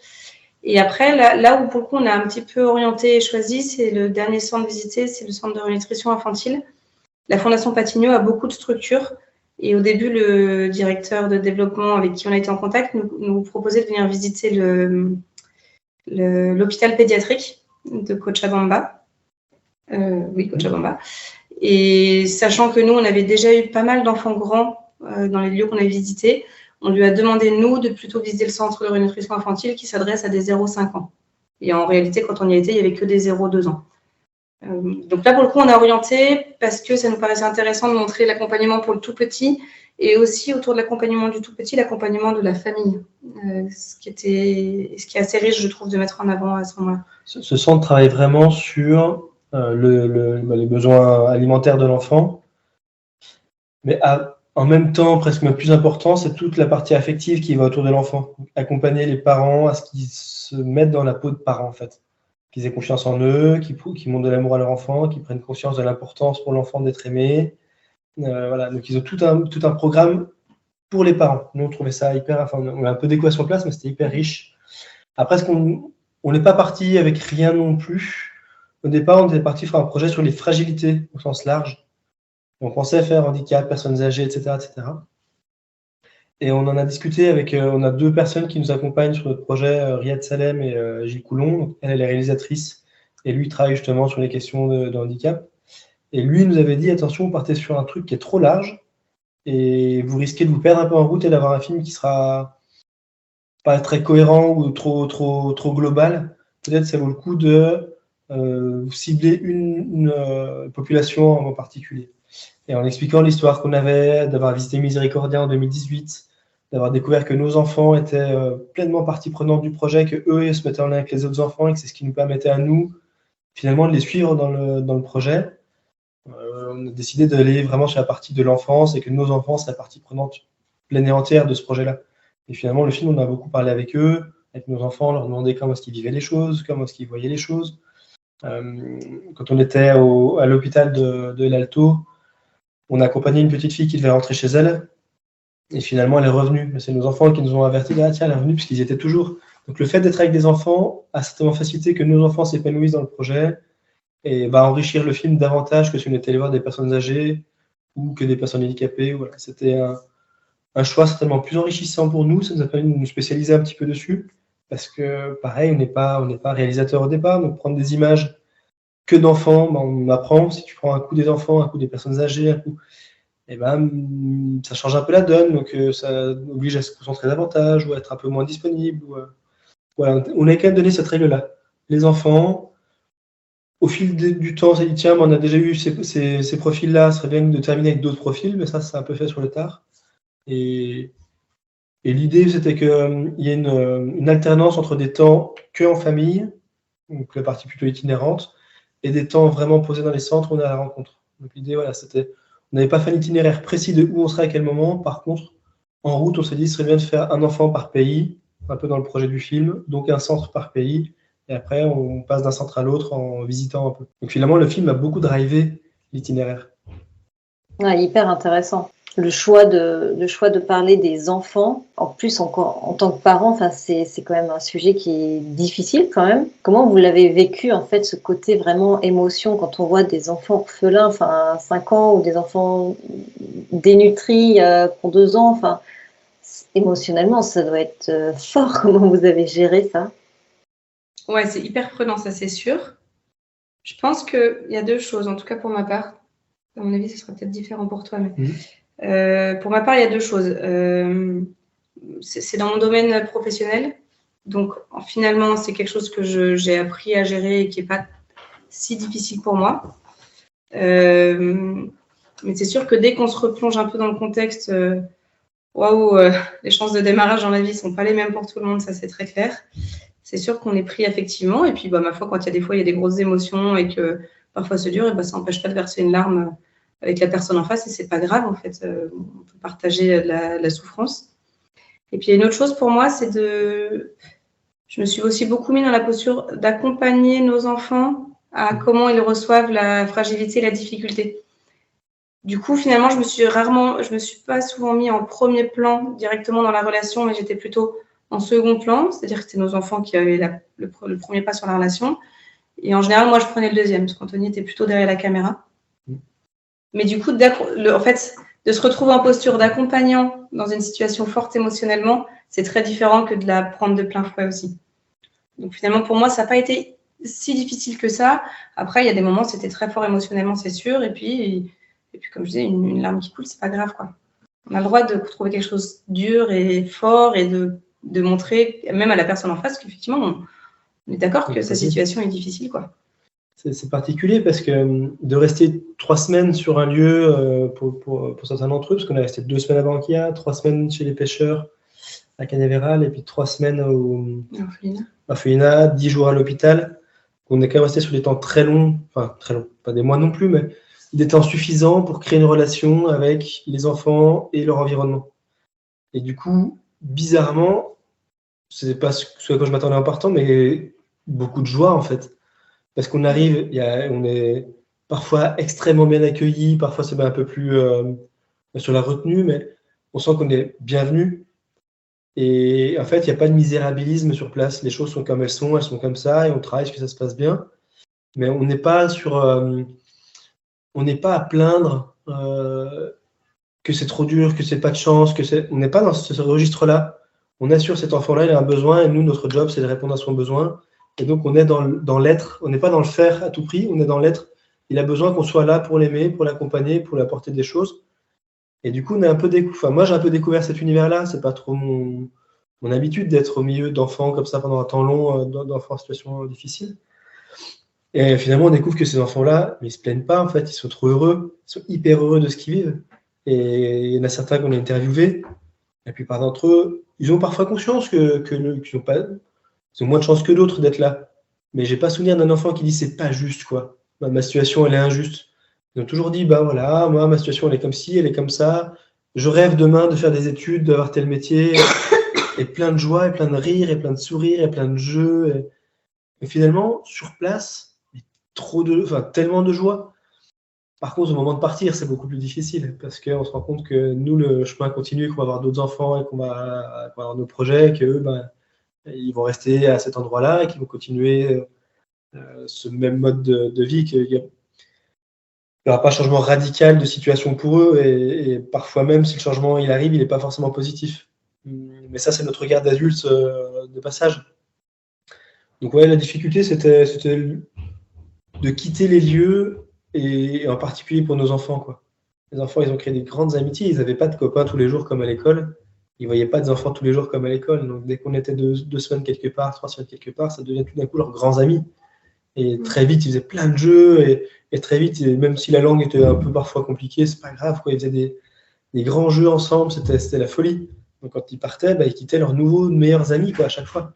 Et après, là où pour le coup on a un petit peu orienté et choisi, c'est le dernier centre visité, c'est le centre de nutrition infantile. la Fondation Patigno a beaucoup de structures. Et au début, le directeur de développement avec qui on a été en contact nous proposait de venir visiter l'hôpital pédiatrique de Cochabamba. Cochabamba. Et sachant que nous, on avait déjà eu pas mal d'enfants grands dans les lieux qu'on a visités, on lui a demandé, nous, de plutôt visiter le centre de rénutrition infantile qui s'adresse à des 0-5 ans. Et en réalité, quand on y était, il n'y avait que des 0-2 ans. Donc là, pour le coup, on a orienté parce que ça nous paraissait intéressant de montrer l'accompagnement pour le tout petit et aussi autour de l'accompagnement du tout petit, l'accompagnement de la famille, ce qui est assez riche, je trouve, de mettre en avant à ce moment-là. Ce centre travaille vraiment sur les besoins alimentaires de l'enfant, mais en même temps, presque le plus important, c'est toute la partie affective qui va autour de l'enfant. Accompagner les parents à ce qu'ils se mettent dans la peau de parents, en fait. Qu'ils aient confiance en eux, qu'ils montrent de l'amour à leur enfant, qu'ils prennent conscience de l'importance pour l'enfant d'être aimé. Voilà. Donc, ils ont tout un programme pour les parents. Nous, on trouvait ça on a un peu d'équation de place, mais c'était hyper riche. Après, on n'est pas parti avec rien non plus. Au départ, on était parti faire un projet sur les fragilités au sens large. On pensait faire handicap, personnes âgées, etc., etc. Et on en a discuté avec, on a 2 personnes qui nous accompagnent sur notre projet, Riyad Salem et Gilles Coulon. Donc, elle est réalisatrice et lui travaille justement sur les questions de handicap. Et lui nous avait dit, attention, vous partez sur un truc qui est trop large et vous risquez de vous perdre un peu en route et d'avoir un film qui sera pas très cohérent ou trop global. Peut-être ça vaut le coup de cibler une population en particulier. Et en expliquant l'histoire qu'on avait, d'avoir visité Miséricordia en 2018, d'avoir découvert que nos enfants étaient pleinement partie prenante du projet, que eux se mettaient en lien avec les autres enfants et que c'est ce qui nous permettait à nous, finalement, de les suivre dans le projet. On a décidé d'aller vraiment sur la partie de l'enfance et que nos enfants seraient partie prenante pleine et entière de ce projet-là. Et finalement, le film, on a beaucoup parlé avec eux, avec nos enfants, leur demander comment est-ce qu'ils vivaient les choses, comment est-ce qu'ils voyaient les choses. Quand on était à l'hôpital de l'Alto, on a accompagné une petite fille qui devait rentrer chez elle. Et finalement, elle est revenue. Mais c'est nos enfants qui nous ont avertis, tiens, elle est revenue, puisqu'ils y étaient toujours. Donc le fait d'être avec des enfants a certainement facilité que nos enfants s'épanouissent dans le projet et va enrichir le film davantage que si on était allé voir des personnes âgées ou que des personnes handicapées. Voilà. C'était un choix certainement plus enrichissant pour nous. Ça nous a permis de nous spécialiser un petit peu dessus. Parce que, pareil, on n'est pas réalisateur au départ. Donc prendre des images que d'enfants, on apprend. Si tu prends un coup des enfants, un coup des personnes âgées, un coup, ça change un peu la donne. Donc ça oblige à se concentrer davantage ou à être un peu moins disponible. Voilà. On a quand même donné cette règle-là. Les enfants, au fil du temps, on s'est dit, tiens, on a déjà eu ces profils-là, ce serait bien de terminer avec d'autres profils, mais ça, c'est un peu fait sur le tard. Et l'idée, c'était qu'il y ait une alternance entre des temps que en famille, donc la partie plutôt itinérante, et des temps vraiment posés dans les centres où on est à la rencontre. Donc l'idée, voilà, c'était, on n'avait pas fait un itinéraire précis de où on serait à quel moment. Par contre, en route, on s'est dit, ce serait bien de faire un enfant par pays, un peu dans le projet du film, donc un centre par pays. Et après, on passe d'un centre à l'autre en visitant un peu. Donc finalement, le film a beaucoup drivé l'itinéraire. Ouais, hyper intéressant. Le choix de parler des enfants, en plus en tant que parent, c'est quand même un sujet qui est difficile quand même. Comment vous l'avez vécu en fait, ce côté vraiment émotion quand on voit des enfants orphelins, 5 ans, ou des enfants dénutris pour 2 ans, émotionnellement ça doit être fort. Comment vous avez géré ça? Ouais, c'est hyper prenant, ça c'est sûr. Je pense qu'il y a 2 choses, en tout cas pour ma part. À mon avis, ce sera peut-être différent pour toi, mais pour ma part, il y a 2 choses. C'est dans mon domaine professionnel, donc finalement, c'est quelque chose que j'ai appris à gérer et qui n'est pas si difficile pour moi. Mais c'est sûr que dès qu'on se replonge un peu dans le contexte, les chances de démarrage dans la vie ne sont pas les mêmes pour tout le monde, ça c'est très clair. C'est sûr qu'on est pris affectivement, et puis ma foi, quand il y a des grosses émotions et que parfois c'est dur, et ça n'empêche pas de verser une larme avec la personne en face, et c'est pas grave en fait, on peut partager la souffrance. Et puis il y a une autre chose pour moi, je me suis aussi beaucoup mis dans la posture d'accompagner nos enfants à comment ils reçoivent la fragilité et la difficulté. Du coup, finalement, je me suis pas souvent mis en premier plan directement dans la relation, mais j'étais plutôt en second plan, c'est-à-dire que c'était nos enfants qui avaient le premier pas sur la relation. Et en général, moi, je prenais le deuxième, parce qu'Anthony était plutôt derrière la caméra. Mais du coup, en fait, de se retrouver en posture d'accompagnant dans une situation forte émotionnellement, c'est très différent que de la prendre de plein fouet aussi. Donc finalement, pour moi, ça n'a pas été si difficile que ça. Après, il y a des moments, c'était très fort émotionnellement, c'est sûr. Et puis comme je disais, une larme qui coule, c'est pas grave, quoi. On a le droit de trouver quelque chose de dur et fort et de montrer, même à la personne en face, qu'effectivement, on est d'accord que sa situation est difficile, quoi. C'est particulier parce que de rester 3 semaines sur un lieu pour certains d'entre eux, parce qu'on est resté 2 semaines à Banquia, 3 semaines chez les pêcheurs à Canaveral et puis 3 semaines à Fouina, 10 jours à l'hôpital. On est quand même resté sur des temps très longs, enfin très longs, pas des mois non plus, mais des temps suffisants pour créer une relation avec les enfants et leur environnement. Et du coup, bizarrement, c'est pas ce à quoi je m'attendais en partant, mais beaucoup de joie en fait. Parce qu'on arrive, on est parfois extrêmement bien accueillis, parfois c'est un peu plus sur la retenue, mais on sent qu'on est bienvenu. Et en fait, il n'y a pas de misérabilisme sur place. Les choses sont comme elles sont comme ça, et on travaille, que ça se passe bien. Mais on n'est pas on n'est pas à plaindre que c'est trop dur, que c'est pas de chance, on n'est pas dans ce registre-là. On assure cet enfant-là, il a un besoin, et nous, notre job, c'est de répondre à son besoin. Et donc, on est dans l'être, on n'est pas dans le faire à tout prix, on est dans l'être. Il a besoin qu'on soit là pour l'aimer, pour l'accompagner, pour lui apporter des choses. Et du coup, on est un peu moi, j'ai un peu découvert cet univers-là. C'est pas trop mon habitude d'être au milieu d'enfants comme ça pendant un temps long, d'enfants en situation difficile. Et finalement, on découvre que ces enfants-là, ils se plaignent pas, en fait. Ils sont trop heureux, ils sont hyper heureux de ce qu'ils vivent. Et il y en a certains qu'on a interviewés. La plupart d'entre eux, ils ont parfois conscience qu'ils ont moins de chance que d'autres d'être là. Mais j'ai pas souvenir d'un enfant qui dit c'est pas juste, quoi. Ma situation, elle est injuste. Ils ont toujours dit, bah voilà, moi, ma situation, elle est comme ci, elle est comme ça. Je rêve demain de faire des études, d'avoir tel métier. Et plein de joie, et plein de rire, et plein de sourires, et plein de jeux. Et finalement, sur place, tellement de joie. Par contre, au moment de partir, c'est beaucoup plus difficile parce qu'on se rend compte que nous, le chemin continue, qu'on va avoir d'autres enfants et qu'on va avoir nos projets, qu'eux, ils vont rester à cet endroit-là et qu'ils vont continuer ce même mode de vie. Il n'y aura pas de changement radical de situation pour eux et parfois même, si le changement il arrive, il n'est pas forcément positif. Mais ça, c'est notre regard d'adulte de passage. Donc ouais, la difficulté, c'était de quitter les lieux et en particulier pour nos enfants, quoi. Les enfants, ils ont créé des grandes amitiés. Ils n'avaient pas de copains tous les jours comme à l'école. Ils ne voyaient pas des enfants tous les jours comme à l'école. Donc, dès qu'on était 2 semaines quelque part, 3 semaines quelque part, ça devient tout d'un coup leurs grands amis. Et très vite, ils faisaient plein de jeux. Et très vite, même si la langue était un peu parfois compliquée, c'est pas grave, quoi. Ils faisaient des grands jeux ensemble. C'était la folie. Donc, quand ils partaient, ils quittaient leurs nouveaux, meilleurs amis, quoi, à chaque fois.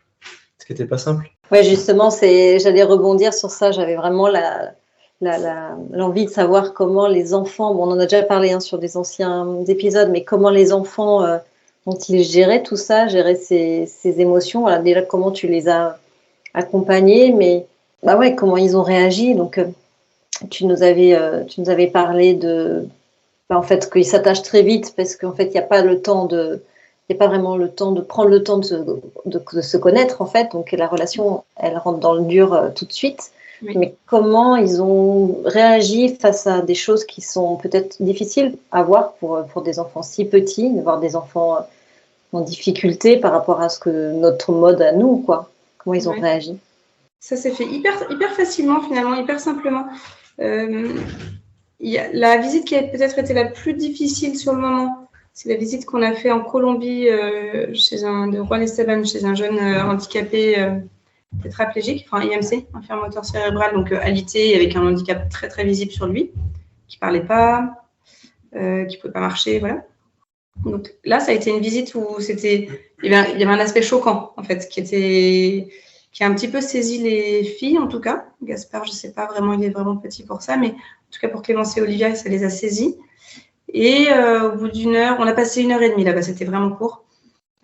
Ce qui n'était pas simple. Oui, justement, j'allais rebondir sur ça. J'avais vraiment l'envie de savoir comment les enfants, bon, on en a déjà parlé sur des anciens épisodes, mais comment les enfants ont-ils géré tout ça, géré ces émotions. Voilà, déjà, comment tu les as accompagnés, mais comment ils ont réagi. Donc, tu nous avais parlé en fait, qu'ils s'attachent très vite parce qu'en fait, il n'y a pas vraiment le temps de prendre le temps de se connaître, en fait. Donc, la relation, elle rentre dans le dur tout de suite. Oui. Mais comment ils ont réagi face à des choses qui sont peut-être difficiles à voir pour des enfants si petits, de voir des enfants en difficulté par rapport à ce que notre mode à nous, quoi. Comment ils ont réagi? Ça s'est fait hyper facilement, finalement, hyper simplement. La visite qui a peut-être été la plus difficile sur le moment, c'est la visite qu'on a fait en Colombie de Juan Esteban, chez un jeune handicapé tétraplégique, enfin IMC, infirme moteur cérébral, donc alité avec un handicap très très visible sur lui, qui parlait pas, qui pouvait pas marcher, voilà. Donc là, ça a été une visite où il y avait un aspect choquant en fait, qui a un petit peu saisi les filles en tout cas. Gaspard, je sais pas vraiment, il est vraiment petit pour ça, mais en tout cas pour Clémence et Olivia, ça les a saisis. Et au bout d'une heure, on a passé 1h30 là-bas, c'était vraiment court.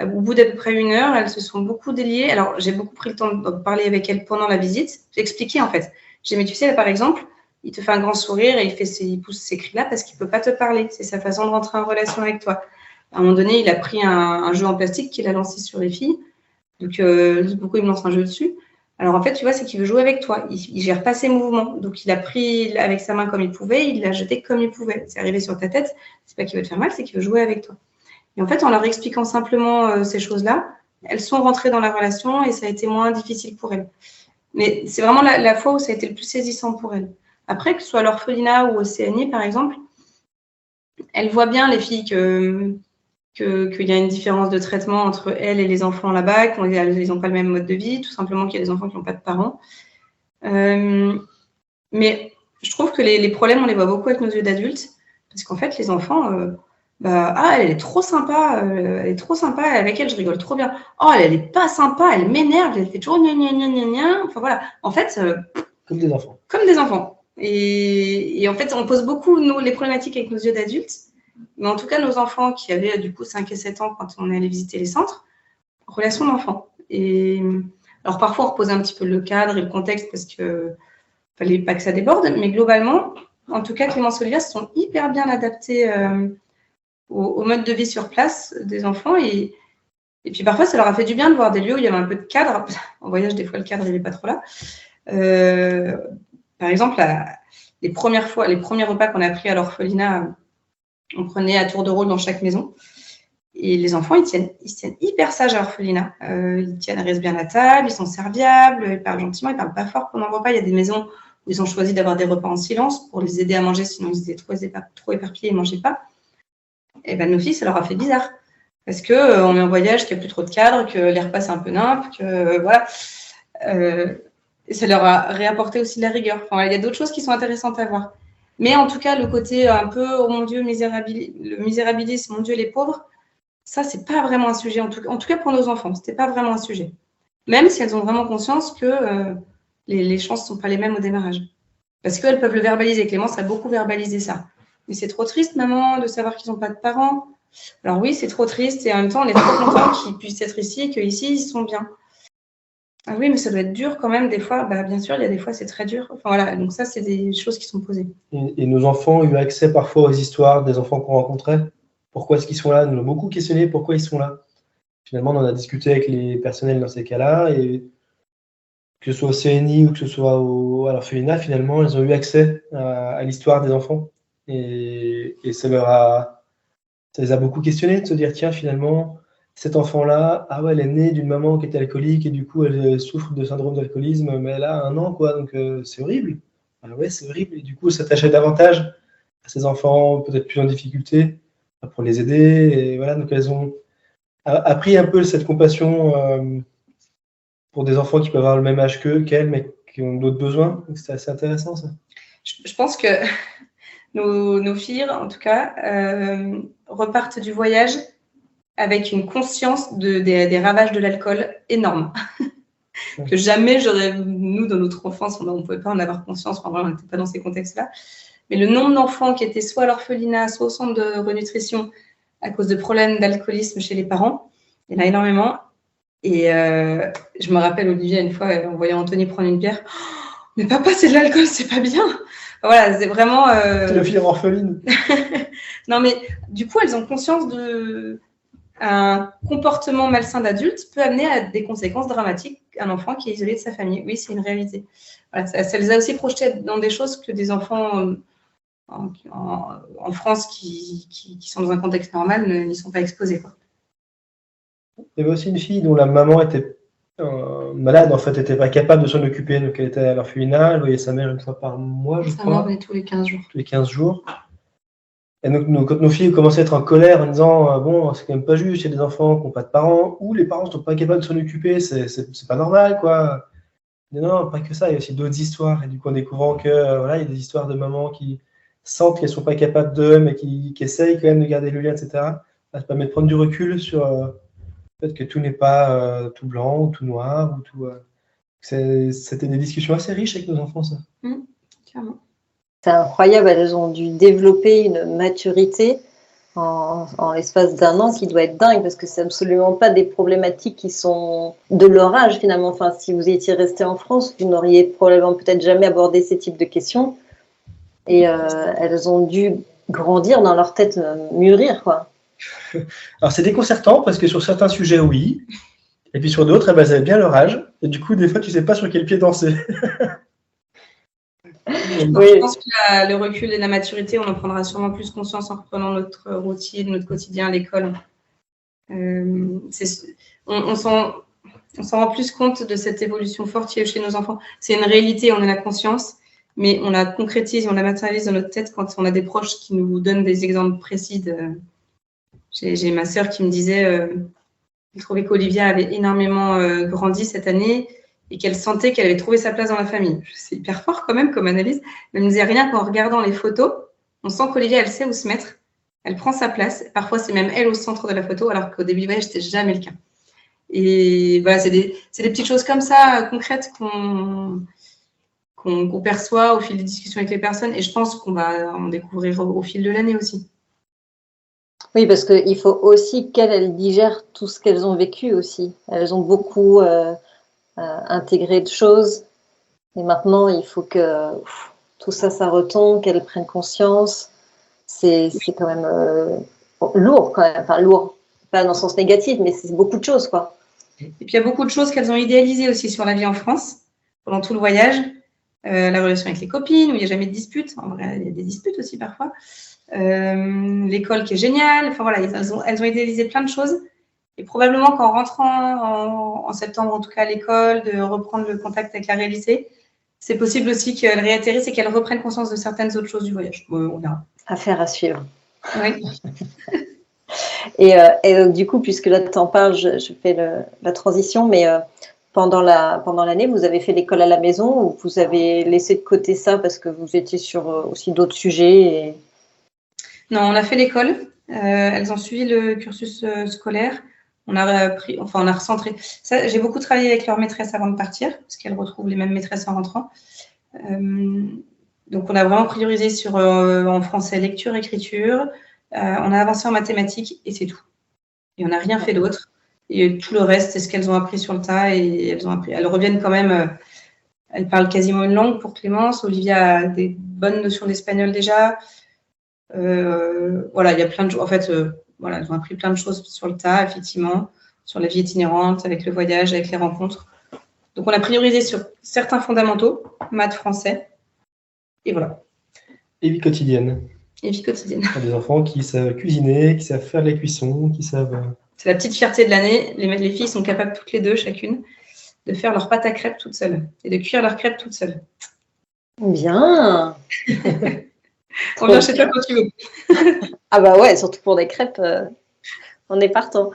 Au bout d'à peu près 1 heure, elles se sont beaucoup déliées. Alors, j'ai beaucoup pris le temps de parler avec elles pendant la visite. J'ai expliqué, en fait. J'ai dit, mais tu sais, là, par exemple, il te fait un grand sourire et il pousse ces cris-là parce qu'il ne peut pas te parler. C'est sa façon de rentrer en relation avec toi. À un moment donné, il a pris un jeu en plastique qu'il a lancé sur les filles. Donc, beaucoup, il me lance un jeu dessus. Alors en fait, tu vois, c'est qu'il veut jouer avec toi. Il gère pas ses mouvements. Donc il a pris avec sa main comme il pouvait, il l'a jeté comme il pouvait. C'est arrivé sur ta tête. C'est pas qu'il veut te faire mal, c'est qu'il veut jouer avec toi. Et en fait, en leur expliquant simplement ces choses-là, elles sont rentrées dans la relation et ça a été moins difficile pour elles. Mais c'est vraiment la fois où ça a été le plus saisissant pour elles. Après, que ce soit à l'orphelinat ou au CNI, par exemple, elles voient bien, les filles, qu'il y a une différence de traitement entre elles et les enfants là-bas, qu'ils n'ont pas le même mode de vie, tout simplement qu'il y a des enfants qui n'ont pas de parents. Mais je trouve que les problèmes, on les voit beaucoup avec nos yeux d'adultes, parce qu'en fait, les enfants, elle est trop sympa, avec elle, je rigole trop bien. Oh, elle est pas sympa, elle m'énerve, elle fait toujours gna gna gna gna gna. Enfin voilà, en fait, Comme des enfants. comme des enfants. Et en fait, on pose beaucoup les problématiques avec nos yeux d'adultes. Mais en tout cas, nos enfants qui avaient du coup 5 et 7 ans quand on est allé visiter les centres, relation d'enfant. Et alors parfois, on repose un petit peu le cadre et le contexte parce qu'il ne fallait pas que ça déborde. Mais globalement, en tout cas, Clémence Olivier se sont hyper bien adaptés au mode de vie sur place des enfants. Et puis parfois, ça leur a fait du bien de voir des lieux où il y avait un peu de cadre. En voyage, des fois, le cadre, il n'est pas trop là. Par exemple, les premiers repas qu'on a pris à l'orphelinat, on prenait à tour de rôle dans chaque maison. Et les enfants, ils tiennent hyper sages à l'orphelinat. Ils restent bien à table, ils sont serviables, ils parlent gentiment, ils parlent pas fort pendant le repas. Il y a des maisons où ils ont choisi d'avoir des repas en silence pour les aider à manger, sinon ils étaient trop éparpillés et ne mangeaient pas. Et nos filles, ça leur a fait bizarre. Parce qu'on est en voyage, qu'il n'y a plus trop de cadre, que les repas, c'est un peu nimp, que voilà. Et ça leur a réapporté aussi de la rigueur. Enfin, il y a d'autres choses qui sont intéressantes à voir. Mais en tout cas, le côté un peu, oh mon Dieu, le misérabilisme, mon Dieu, les pauvres, ça, c'est pas vraiment un sujet. En tout cas, pour nos enfants, c'était pas vraiment un sujet. Même si elles ont vraiment conscience que les chances sont pas les mêmes au démarrage. Parce qu'elles peuvent le verbaliser. Clémence a beaucoup verbalisé ça. Mais c'est trop triste, maman, de savoir qu'ils n'ont pas de parents. Alors oui, c'est trop triste. Et en même temps, on est trop content qu'ils puissent être ici et qu'ici, ils sont bien. Ah oui, mais ça doit être dur quand même, des fois. Bien sûr, il y a des fois, c'est très dur. Enfin, voilà, donc ça, c'est des choses qui sont posées. Et nos enfants ont eu accès parfois aux histoires des enfants qu'on rencontrait. Pourquoi est-ce qu'ils sont là? Nous avons beaucoup questionné pourquoi ils sont là. Finalement, on en a discuté avec les personnels dans ces cas-là. Et que ce soit au CNI ou que ce soit à l'orphelinat, finalement, ils ont eu accès à l'histoire des enfants. Et ça les a beaucoup questionnés de se dire, tiens, finalement, cet enfant-là, elle est née d'une maman qui était alcoolique et du coup, elle souffre de syndrome d'alcoolisme, mais elle a 1 an, quoi, donc c'est horrible. Ouais, c'est horrible. Et du coup, s'attacher davantage à ces enfants, peut-être plus en difficulté, pour les aider. Et voilà, donc elles ont appris un peu cette compassion pour des enfants qui peuvent avoir le même âge qu'elles, mais qui ont d'autres besoins. Donc c'est assez intéressant, ça. Je pense que nos filles, en tout cas, repartent du voyage avec une conscience des ravages de l'alcool énorme. Que jamais nous, dans notre enfance, on ne pouvait pas en avoir conscience, on n'était pas dans ces contextes-là. Mais le nombre d'enfants qui étaient soit à l'orphelinat, soit au centre de renutrition à cause de problèmes d'alcoolisme chez les parents, il y en a énormément. Et je me rappelle, Olivier, une fois, en voyant Anthony prendre une bière, oh, mais papa, c'est de l'alcool, c'est pas bien. Voilà, c'est vraiment. C'est la fille orpheline. Non, mais du coup, elles ont conscience un comportement malsain d'adulte peut amener à des conséquences dramatiques. Un enfant qui est isolé de sa famille, oui, c'est une réalité. Voilà, ça les a aussi projetés dans des choses que des enfants en France qui sont dans un contexte normal n'y sont pas exposés, quoi. Il y avait aussi une fille dont la maman était malade, en fait, n'était pas capable de s'en occuper, donc elle était à l'orphelinat, elle voyait sa mère 1 fois par mois, je crois. Sa mère tous les 15 jours. Tous les 15 jours. Et donc, quand nos filles commençaient à être en colère en disant bon, c'est quand même pas juste, il y a des enfants qui n'ont pas de parents, ou les parents ne sont pas capables de s'en occuper, c'est pas normal, quoi. Mais non, pas que ça, il y a aussi d'autres histoires. Et du coup, en découvrant que il y a des histoires de mamans qui sentent qu'elles ne sont pas capables d'eux, mais qui essayent quand même de garder le lien, etc. Ça permet de prendre du recul sur le fait que tout n'est pas tout blanc ou tout noir. C'était des discussions assez riches avec nos enfants, ça. Clairement. C'est incroyable, elles ont dû développer une maturité en l'espace d'1 an qui doit être dingue, parce que c'est absolument pas des problématiques qui sont de leur âge finalement. Enfin, si vous étiez resté en France, vous n'auriez probablement peut-être jamais abordé ces types de questions. Et elles ont dû grandir dans leur tête, mûrir, quoi. Alors c'est déconcertant parce que sur certains sujets, oui. Et puis sur d'autres, eh ben, elles avaient bien leur âge. Et du coup, des fois, tu sais pas sur quel pied danser. Je pense que le recul et la maturité, on en prendra sûrement plus conscience en reprenant notre routine, notre quotidien à l'école. On s'en rend plus compte de cette évolution forte qu'il y a chez nos enfants. C'est une réalité, on en a conscience, mais on la concrétise, on la matérialise dans notre tête quand on a des proches qui nous donnent des exemples précis. J'ai ma sœur qui me disait qu'elle trouvait qu'Olivia avait énormément grandi cette année et qu'elle sentait qu'elle avait trouvé sa place dans la famille. C'est hyper fort quand même comme analyse. Elle me disait rien qu'en regardant les photos, on sent qu'Olivia, elle sait où se mettre. Elle prend sa place. Parfois, c'est même elle au centre de la photo, alors qu'au début du voyage, c'était jamais le cas. Et voilà, c'est des petites choses comme ça, concrètes, qu'on perçoit au fil des discussions avec les personnes. Et je pense qu'on va en découvrir au fil de l'année aussi. Oui, parce qu'il faut aussi qu'elles digèrent tout ce qu'elles ont vécu aussi. Elles ont beaucoup intégré de choses. Et maintenant, il faut que tout ça, ça retombe, qu'elles prennent conscience. C'est quand même lourd, quand même. Enfin, lourd, pas dans le sens négatif, mais c'est beaucoup de choses, quoi. Et puis, il y a beaucoup de choses qu'elles ont idéalisées aussi sur la vie en France, pendant tout le voyage. La relation avec les copines, où il n'y a jamais de disputes. En vrai, il y a des disputes aussi parfois. L'école qui est géniale. Enfin, voilà, elles ont idéalisé plein de choses. Et probablement qu'en rentrant en septembre, en tout cas à l'école, de reprendre le contact avec la réalité, c'est possible aussi qu'elles réatterrissent et qu'elles reprennent conscience de certaines autres choses du voyage. On verra. Affaire à suivre. Oui. Et du coup, puisque là, tu en parles, je fais la transition, mais pendant l'année, vous avez fait l'école à la maison ou vous avez laissé de côté ça parce que vous étiez sur aussi d'autres sujets Non, on a fait l'école. Elles ont suivi le cursus scolaire. On a recentré. Ça, j'ai beaucoup travaillé avec leur maîtresse avant de partir, parce qu'elles retrouvent les mêmes maîtresses en rentrant. Donc, on a vraiment priorisé sur en français lecture, écriture. On a avancé en mathématiques et c'est tout. Et on n'a rien fait d'autre. Et tout le reste, c'est ce qu'elles ont appris sur le tas et elles reviennent quand même. Elles parlent quasiment une langue pour Clémence. Olivia a des bonnes notions d'espagnol déjà. Voilà, il y a plein de choses. En fait, voilà, elles ont appris plein de choses sur le tas, effectivement, sur la vie itinérante, avec le voyage, avec les rencontres. Donc, on a priorisé sur certains fondamentaux, maths, français, et voilà. Et vie quotidienne. Et vie quotidienne. Il y a des enfants qui savent cuisiner, qui savent faire les cuissons, qui savent... C'est la petite fierté de l'année. Les filles sont capables toutes les deux, chacune, de faire leur pâte à crêpes toutes seules et de cuire leurs crêpes toutes seules. Bien. On vient chez toi quand tu veux. Ah bah ouais, surtout pour des crêpes, on est partant.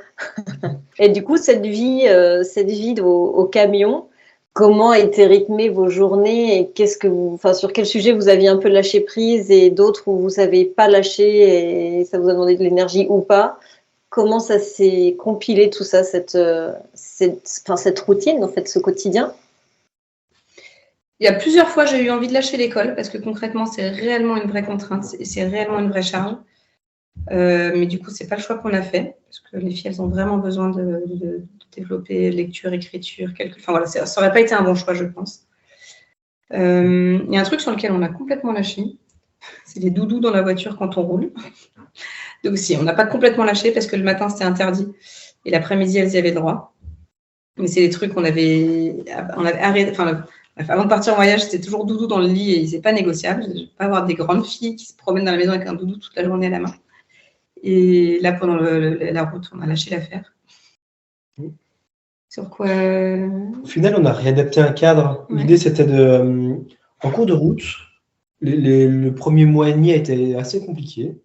Et du coup, cette vie au camion, comment étaient rythmées vos journées et sur quel sujet vous aviez un peu lâché prise et d'autres où vous n'avez pas lâché et ça vous a demandé de l'énergie ou pas? Comment ça s'est compilé tout ça, cette routine, en fait, ce quotidien? Il y a plusieurs fois, j'ai eu envie de lâcher l'école parce que concrètement, c'est réellement une vraie contrainte et c'est réellement une vraie charge. Mais du coup, c'est pas le choix qu'on a fait parce que les filles, elles ont vraiment besoin de développer lecture, écriture, enfin voilà, ça aurait pas été un bon choix, je pense. Il y a un truc sur lequel on a complètement lâché, c'est les doudous dans la voiture quand on roule. Donc si, on n'a pas complètement lâché parce que le matin, c'était interdit et l'après-midi, elles y avaient le droit. Mais c'est des trucs qu'on avait arrêté. Enfin, avant de partir en voyage, c'était toujours doudou dans le lit et c'est pas négociable. Je ne vais pas avoir des grandes filles qui se promènent dans la maison avec un doudou toute la journée à la main. Et là, pendant la route, on a lâché l'affaire. Sur quoi Au final, on a réadapté un cadre. Ouais. L'idée, c'était en cours de route, le premier mois et demi a été assez compliqué.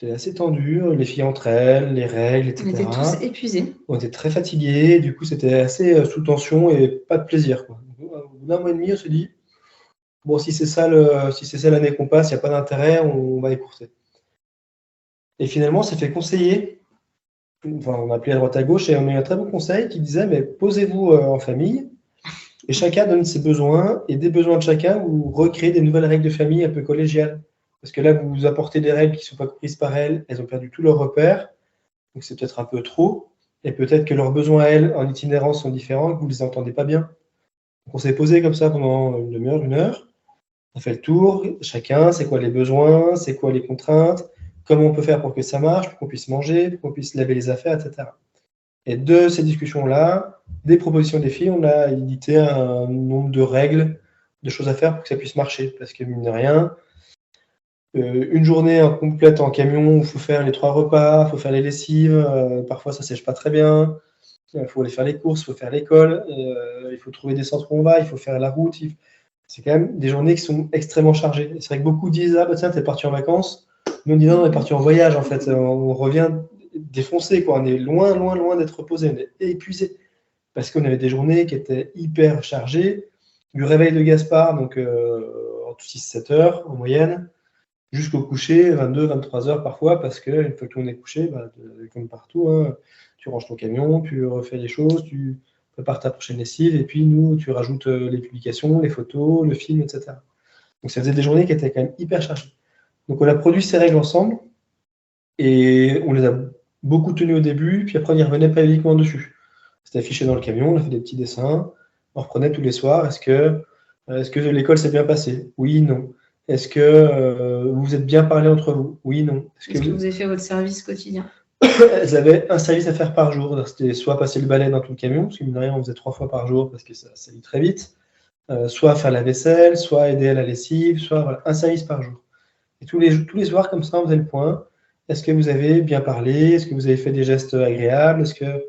C'était assez tendu, les filles entre elles, les règles, etc. On était tous épuisés. On était très fatigués, du coup, c'était assez sous tension et pas de plaisir, quoi. Au bout d'un mois et demi, on s'est dit, bon, si c'est ça l'année qu'on passe, il n'y a pas d'intérêt, on va écourter. Et finalement, on s'est fait conseiller. Enfin, on a appelé à droite à gauche et on a eu un très bon conseil qui disait, mais posez-vous en famille et chacun donne ses besoins et des besoins de chacun, vous recréez des nouvelles règles de famille un peu collégiales. Parce que là, vous apportez des règles qui ne sont pas comprises par elles, elles ont perdu tous leurs repères, donc c'est peut-être un peu trop, et peut-être que leurs besoins à elles en itinérance sont différents et que vous ne les entendez pas bien. Donc on s'est posé comme ça pendant une demi-heure, une heure, on fait le tour, chacun, c'est quoi les besoins, c'est quoi les contraintes, comment on peut faire pour que ça marche, pour qu'on puisse manger, pour qu'on puisse laver les affaires, etc. Et de ces discussions-là, des propositions des filles, on a édité un nombre de règles, de choses à faire pour que ça puisse marcher. Parce que mine de rien, une journée complète en camion, il faut faire les 3 repas, il faut faire les lessives, parfois ça sèche pas très bien, il faut aller faire les courses, il faut faire l'école, il faut trouver des centres où on va, il faut faire la route. C'est quand même des journées qui sont extrêmement chargées. C'est vrai que beaucoup disent, ah bah tiens, t'es parti en vacances. Nous on dit non, on est parti en voyage en fait, on revient défoncé, quoi. On est loin, loin, loin d'être reposé, on est épuisé. Parce qu'on avait des journées qui étaient hyper chargées, du réveil de Gaspard, donc en tout 6-7 heures en moyenne, jusqu'au coucher, 22-23 heures parfois, parce qu'une fois que tout le monde est couché, bah, comme partout, hein, tu ranges ton camion, tu refais les choses, tu prépares ta prochaine lessive, et puis nous, tu rajoutes les publications, les photos, le film, etc. Donc ça faisait des journées qui étaient quand même hyper chargées. Donc on a produit ces règles ensemble, et on les a beaucoup tenues au début, puis après on n'y revenait périodiquement dessus. C'était affiché dans le camion, on a fait des petits dessins, on reprenait tous les soirs, est-ce que l'école s'est bien passée? Oui, non. Est-ce que vous vous êtes bien parlé entre vous? Oui, non. Est-ce que vous avez fait votre service quotidien? Elles avaient un service à faire par jour. C'était soit passer le balai dans tout le camion, parce que mine de rien, on faisait 3 fois par jour parce que ça allait très vite, soit faire la vaisselle, soit aider à la lessive, soit voilà, un service par jour. Et tous les soirs, comme ça, on faisait le point. Est-ce que vous avez bien parlé? Est-ce que vous avez fait des gestes agréables? Est-ce que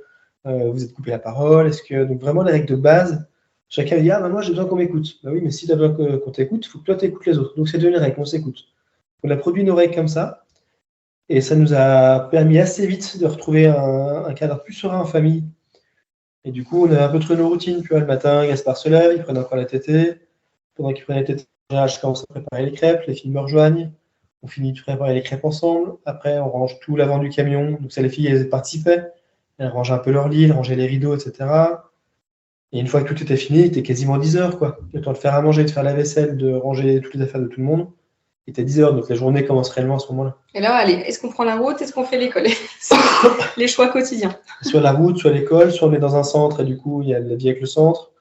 vous êtes coupé la parole? Donc vraiment les règles de base. Chacun dit, ah ben moi j'ai besoin qu'on m'écoute. Ben oui, mais si tu as besoin qu'on t'écoute, il faut que toi t'écoutes les autres. Donc c'est devenu une règle, on s'écoute. On a produit nos règles comme ça, et ça nous a permis assez vite de retrouver un cadre plus serein en famille. Et du coup, on a un peu trouvé nos routines. Tu vois, le matin, Gaspard se lève, il prend encore la tétée. Pendant qu'il prenait la tétée, je commence à préparer les crêpes, les filles me rejoignent. On finit de préparer les crêpes ensemble. Après, on range tout l'avant du camion. Donc ça, les filles, elles participaient. Elles rangeaient un peu leur lit, elles rangeaient les rideaux, etc. Et une fois que tout était fini, il était quasiment 10 heures, quoi. Le temps de faire à manger, de faire la vaisselle, de ranger toutes les affaires de tout le monde. Il était 10 heures, donc la journée commence réellement à ce moment-là. Et là, allez, est-ce qu'on prend la route? Est-ce qu'on fait l'école? Les choix quotidiens. Soit la route, soit l'école, soit on est dans un centre, et du coup, il y a la vie avec le centre.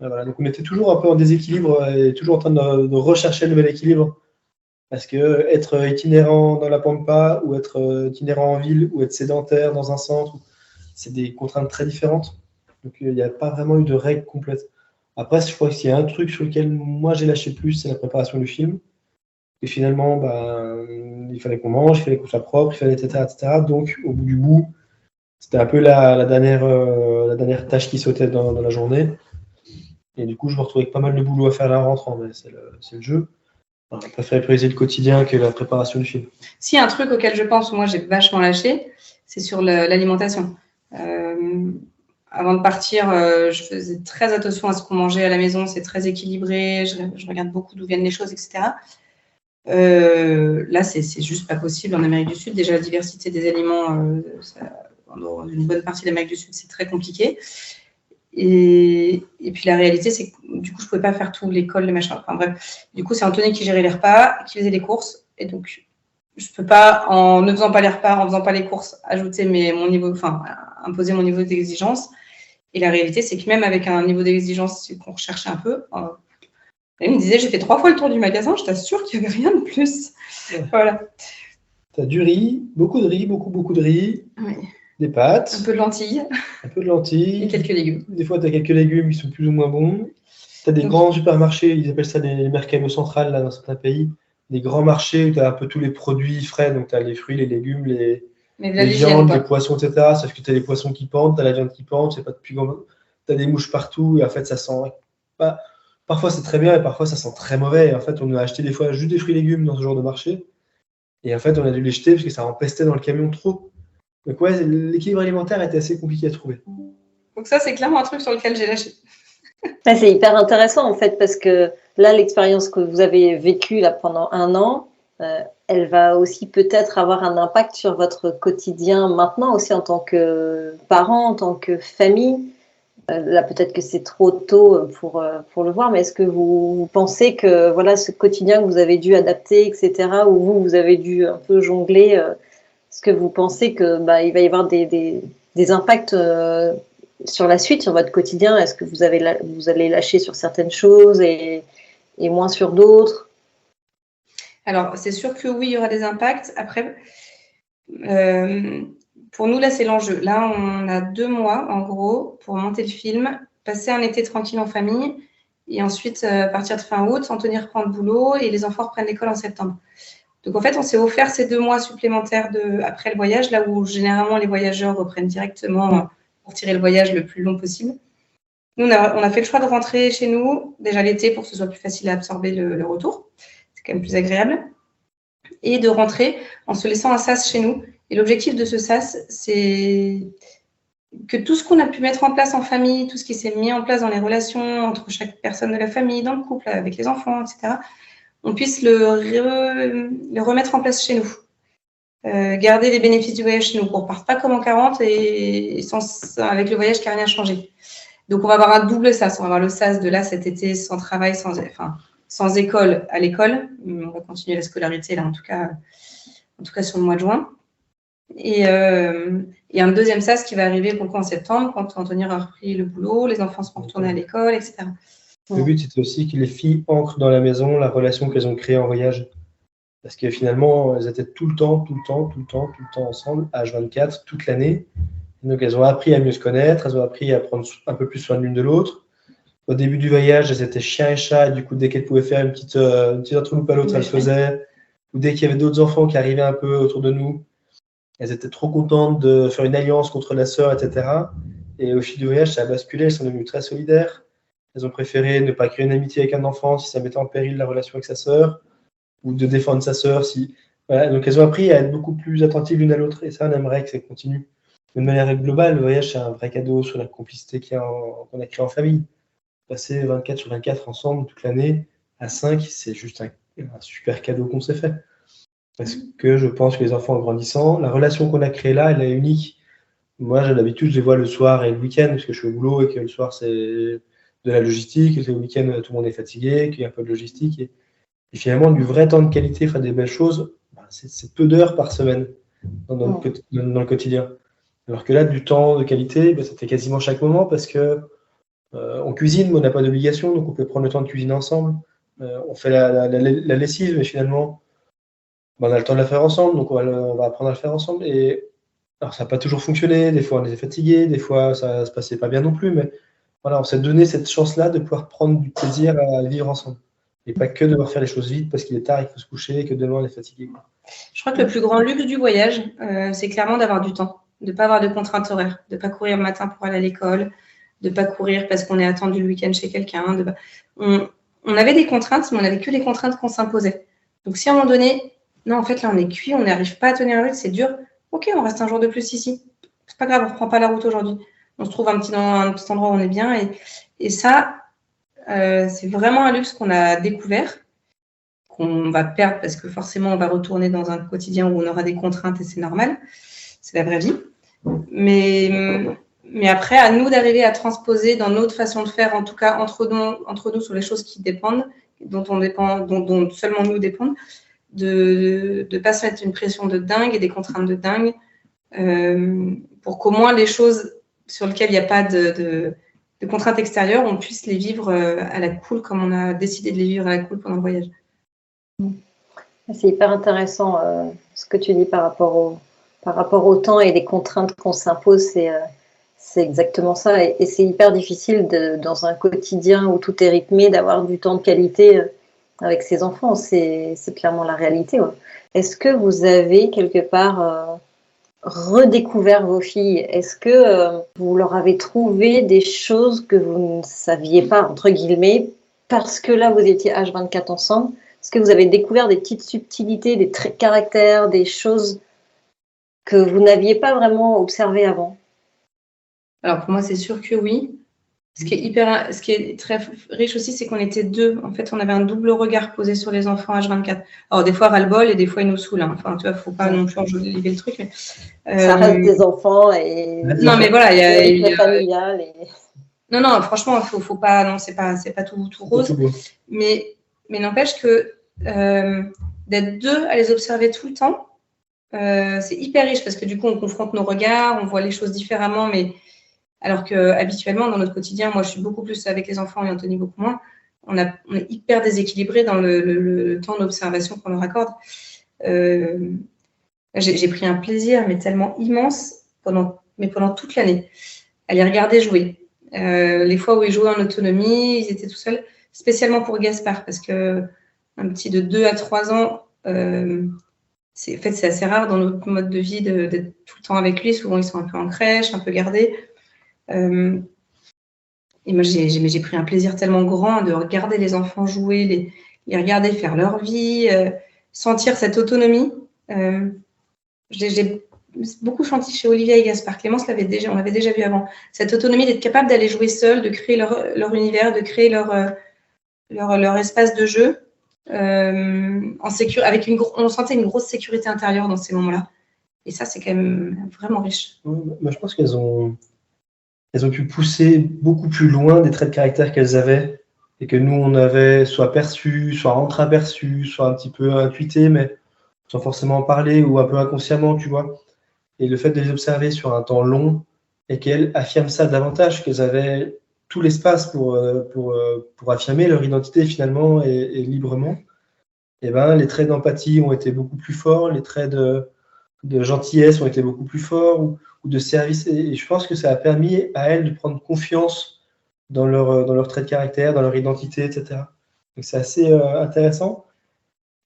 Voilà, donc on était toujours un peu en déséquilibre et toujours en train de rechercher le nouvel équilibre. Parce que être itinérant dans la Pampa, ou être itinérant en ville, ou être sédentaire dans un centre, c'est des contraintes très différentes. Donc il n'y a pas vraiment eu de règle complète. Après, je crois qu'il y a un truc sur lequel moi j'ai lâché plus, c'est la préparation du film. Et finalement, il fallait qu'on mange, il fallait qu'on soit propre, il fallait etc., etc. Donc au bout du bout, c'était un peu la dernière tâche qui sautait dans la journée. Et du coup, je me retrouvais avec pas mal de boulot à faire là en rentrant, mais c'est le jeu. On préfère prioriser le quotidien que la préparation du film. S'il y a un truc auquel je pense, moi j'ai vachement lâché, c'est sur l'alimentation. Avant de partir, je faisais très attention à ce qu'on mangeait à la maison, c'est très équilibré, je regarde beaucoup d'où viennent les choses, etc. Là, c'est juste pas possible en Amérique du Sud. Déjà, la diversité des aliments, dans une bonne partie de l'Amérique du Sud, c'est très compliqué. Et puis la réalité, c'est que du coup, je pouvais pas faire tout, l'école, les machins. Enfin bref, du coup, c'est Anthony qui gérait les repas, qui faisait les courses. Et donc, je peux pas, en ne faisant pas les repas, en faisant pas les courses, imposer mon niveau d'exigence. Et la réalité, c'est que même avec un niveau d'exigence qu'on recherchait un peu, il me disait, j'ai fait 3 fois le tour du magasin, je t'assure qu'il n'y avait rien de plus. Ouais. Voilà. Tu as du riz, beaucoup de riz, beaucoup de riz. Oui. Des pâtes. Un peu de lentilles. Et quelques légumes. Des fois, tu as quelques légumes qui sont plus ou moins bons. Tu as des grands supermarchés, ils appellent ça des mercados centrales là, dans certains pays. Des grands marchés où tu as un peu tous les produits frais. Donc, tu as les fruits, les légumes, les viandes, les poissons, etc. Sauf que tu as les poissons qui pendent, tu as la viande qui pend, c'est pas depuis grand. Tu as des mouches partout et en fait, ça sent pas. Parfois, c'est très bien et parfois, ça sent très mauvais. Et en fait, on a acheté des fois juste des fruits et légumes dans ce genre de marché. Et en fait, on a dû les jeter parce que ça empestait dans le camion trop. Donc ouais, l'équilibre alimentaire était assez compliqué à trouver. Donc ça, c'est clairement un truc sur lequel j'ai lâché. C'est hyper intéressant en fait parce que là, l'expérience que vous avez vécue là, pendant 1 an, elle va aussi peut-être avoir un impact sur votre quotidien maintenant aussi en tant que parent, en tant que famille. Là, peut-être que c'est trop tôt pour le voir, mais est-ce que vous pensez que voilà, ce quotidien que vous avez dû adapter, etc., ou vous avez dû un peu jongler est-ce que vous pensez que il va y avoir des impacts sur la suite, sur votre quotidien? Est-ce que vous allez lâcher sur certaines choses et moins sur d'autres? Alors, c'est sûr que oui, il y aura des impacts. Après, pour nous, là, c'est l'enjeu. Là, on a 2 mois, en gros, pour monter le film, passer un été tranquille en famille, et ensuite, à partir de fin août, Anthony reprend le boulot, et les enfants reprennent l'école en septembre. Donc, en fait, on s'est offert ces 2 mois supplémentaires après le voyage, là où généralement les voyageurs reprennent directement pour tirer le voyage le plus long possible. Nous, on a fait le choix de rentrer chez nous, déjà l'été, pour que ce soit plus facile à absorber le retour. C'est quand même plus agréable. Et de rentrer en se laissant un sas chez nous. Et l'objectif de ce sas, c'est que tout ce qu'on a pu mettre en place en famille, tout ce qui s'est mis en place dans les relations entre chaque personne de la famille, dans le couple, avec les enfants, etc., on puisse le remettre en place chez nous. Garder les bénéfices du voyage chez nous, qu'on ne reparte pas comme en 40 et avec le voyage qui n'a rien changé. Donc, on va avoir un double sas. On va avoir le sas de là cet été sans travail, sans école à l'école. On va continuer la scolarité, là, en tout cas sur le mois de juin. Et un deuxième sas qui va arriver en septembre, quand Anthony aura repris le boulot, les enfants seront retournés à l'école, etc. Le but, c'était aussi que les filles ancrent dans la maison la relation qu'elles ont créée en voyage. Parce que finalement, elles étaient tout le temps ensemble, H24, toute l'année. Donc, elles ont appris à mieux se connaître, elles ont appris à prendre un peu plus soin l'une de l'autre. Au début du voyage, elles étaient chien et chat, et du coup, dès qu'elles pouvaient faire une petite entreloupe à l'autre, elles le faisaient. Ou dès qu'il y avait d'autres enfants qui arrivaient un peu autour de nous, elles étaient trop contentes de faire une alliance contre la sœur, etc. Et au fil du voyage, ça a basculé, elles sont devenues très solidaires. Elles ont préféré ne pas créer une amitié avec un enfant si ça mettait en péril la relation avec sa sœur, ou de défendre sa sœur. Voilà. Donc, elles ont appris à être beaucoup plus attentives l'une à l'autre, et ça, on aimerait que ça continue. De manière globale, le voyage, c'est un vrai cadeau sur la complicité qu'on a créée en famille. Passer 24/24 ensemble toute l'année, à 5, c'est juste un super cadeau qu'on s'est fait. Parce que je pense que les enfants, en grandissant, la relation qu'on a créée là, elle est unique. Moi, j'ai l'habitude, je les vois le soir et le week-end, parce que je suis au boulot et que le soir, c'est de la logistique, et que le week-end, tout le monde est fatigué, qu'il y a un peu de logistique. Et finalement, du vrai temps de qualité, faire des belles choses, c'est peu d'heures par semaine dans le quotidien. Alors que là, du temps de qualité, ça fait quasiment chaque moment, parce que on cuisine, mais on n'a pas d'obligation, donc on peut prendre le temps de cuisiner ensemble. On fait la lessive, mais finalement, on a le temps de la faire ensemble, donc on va apprendre à le faire ensemble. Et alors, ça n'a pas toujours fonctionné, des fois on était fatigué, des fois ça se passait pas bien non plus, mais voilà, on s'est donné cette chance-là de pouvoir prendre du plaisir à vivre ensemble. Et pas que devoir faire les choses vite parce qu'il est tard, il faut se coucher, que demain on est fatigué. Je crois que le plus grand luxe du voyage, c'est clairement d'avoir du temps, de ne pas avoir de contraintes horaires, de ne pas courir le matin pour aller à l'école, de ne pas courir parce qu'on est attendu le week-end chez quelqu'un. On avait des contraintes, mais on n'avait que les contraintes qu'on s'imposait. Donc, si à un moment donné, non, en fait, là, on est cuit, on n'arrive pas à tenir la route, c'est dur. Ok, on reste un jour de plus ici. C'est pas grave, on ne reprend pas la route aujourd'hui. On se trouve un petit endroit où on est bien. Et ça, c'est vraiment un luxe qu'on a découvert, qu'on va perdre parce que forcément, on va retourner dans un quotidien où on aura des contraintes et c'est normal. C'est la vraie vie. Mais après, à nous d'arriver à transposer dans notre façon de faire, en tout cas entre nous sur les choses qui dépendent, dont seulement nous dépendent, de ne pas se mettre une pression de dingue et des contraintes de dingue, pour qu'au moins les choses sur lesquelles il n'y a pas de contraintes extérieures, on puisse les vivre à la cool comme on a décidé de les vivre à la cool pendant le voyage. C'est hyper intéressant ce que tu dis par rapport au temps et les contraintes qu'on s'impose, c'est exactement ça. Et c'est hyper difficile dans un quotidien où tout est rythmé, d'avoir du temps de qualité avec ses enfants. C'est clairement la réalité. Ouais. Est-ce que vous avez quelque part redécouvert vos filles? Est-ce que vous leur avez trouvé des choses que vous ne saviez pas, entre guillemets, parce que là, vous étiez H24 ensemble? Est-ce que vous avez découvert des petites subtilités, des traits de caractère, des choses que vous n'aviez pas vraiment observées avant? Alors, pour moi, c'est sûr que oui. Ce qui est très riche aussi, c'est qu'on était 2. En fait, on avait un double regard posé sur les enfants H24. Alors, des fois, ras-le-bol et des fois, ils nous saoulent. Hein. Enfin, tu vois, il ne faut pas non plus enjoliver le truc. Mais, ça reste des enfants et... Non, mais voilà, il y a familial et... Non, franchement, faut pas... Non, c'est pas tout rose. Mais n'empêche que d'être 2 à les observer tout le temps, c'est hyper riche parce que du coup, on confronte nos regards, on voit les choses différemment, mais... Alors qu'habituellement, dans notre quotidien, moi, je suis beaucoup plus avec les enfants et Anthony beaucoup moins. On est hyper déséquilibré dans le temps d'observation qu'on leur accorde. J'ai pris un plaisir, mais tellement immense, mais pendant toute l'année. Elle les regardait jouer. Les fois où ils jouaient en autonomie, ils étaient tout seuls, spécialement pour Gaspard, parce qu'un petit de 2 à 3 ans, c'est assez rare dans notre mode de vie d'être tout le temps avec lui. Souvent, ils sont un peu en crèche, un peu gardés. Et moi, j'ai pris un plaisir tellement grand de regarder les enfants jouer, les regarder faire leur vie, sentir cette autonomie. J'ai beaucoup senti chez Olivia et Gaspard. Clémence on l'avait déjà vu avant. Cette autonomie d'être capable d'aller jouer seul, de créer leur univers, de créer leur espace de jeu. On sentait une grosse sécurité intérieure dans ces moments-là. Et ça, c'est quand même vraiment riche. Moi, je pense qu'elles ont pu pousser beaucoup plus loin des traits de caractère qu'elles avaient et que nous, on avait soit perçu, soit entreaperçu, soit un petit peu intuité, mais sans forcément en parler ou un peu inconsciemment, tu vois. Et le fait de les observer sur un temps long et qu'elles affirment ça davantage, qu'elles avaient tout l'espace pour affirmer leur identité finalement et librement, et ben, les traits d'empathie ont été beaucoup plus forts, les traits de gentillesse ont été beaucoup plus forts, ou de service. Et je pense que ça a permis à elles de prendre confiance dans leur trait de caractère, dans leur identité, etc. Donc c'est assez intéressant.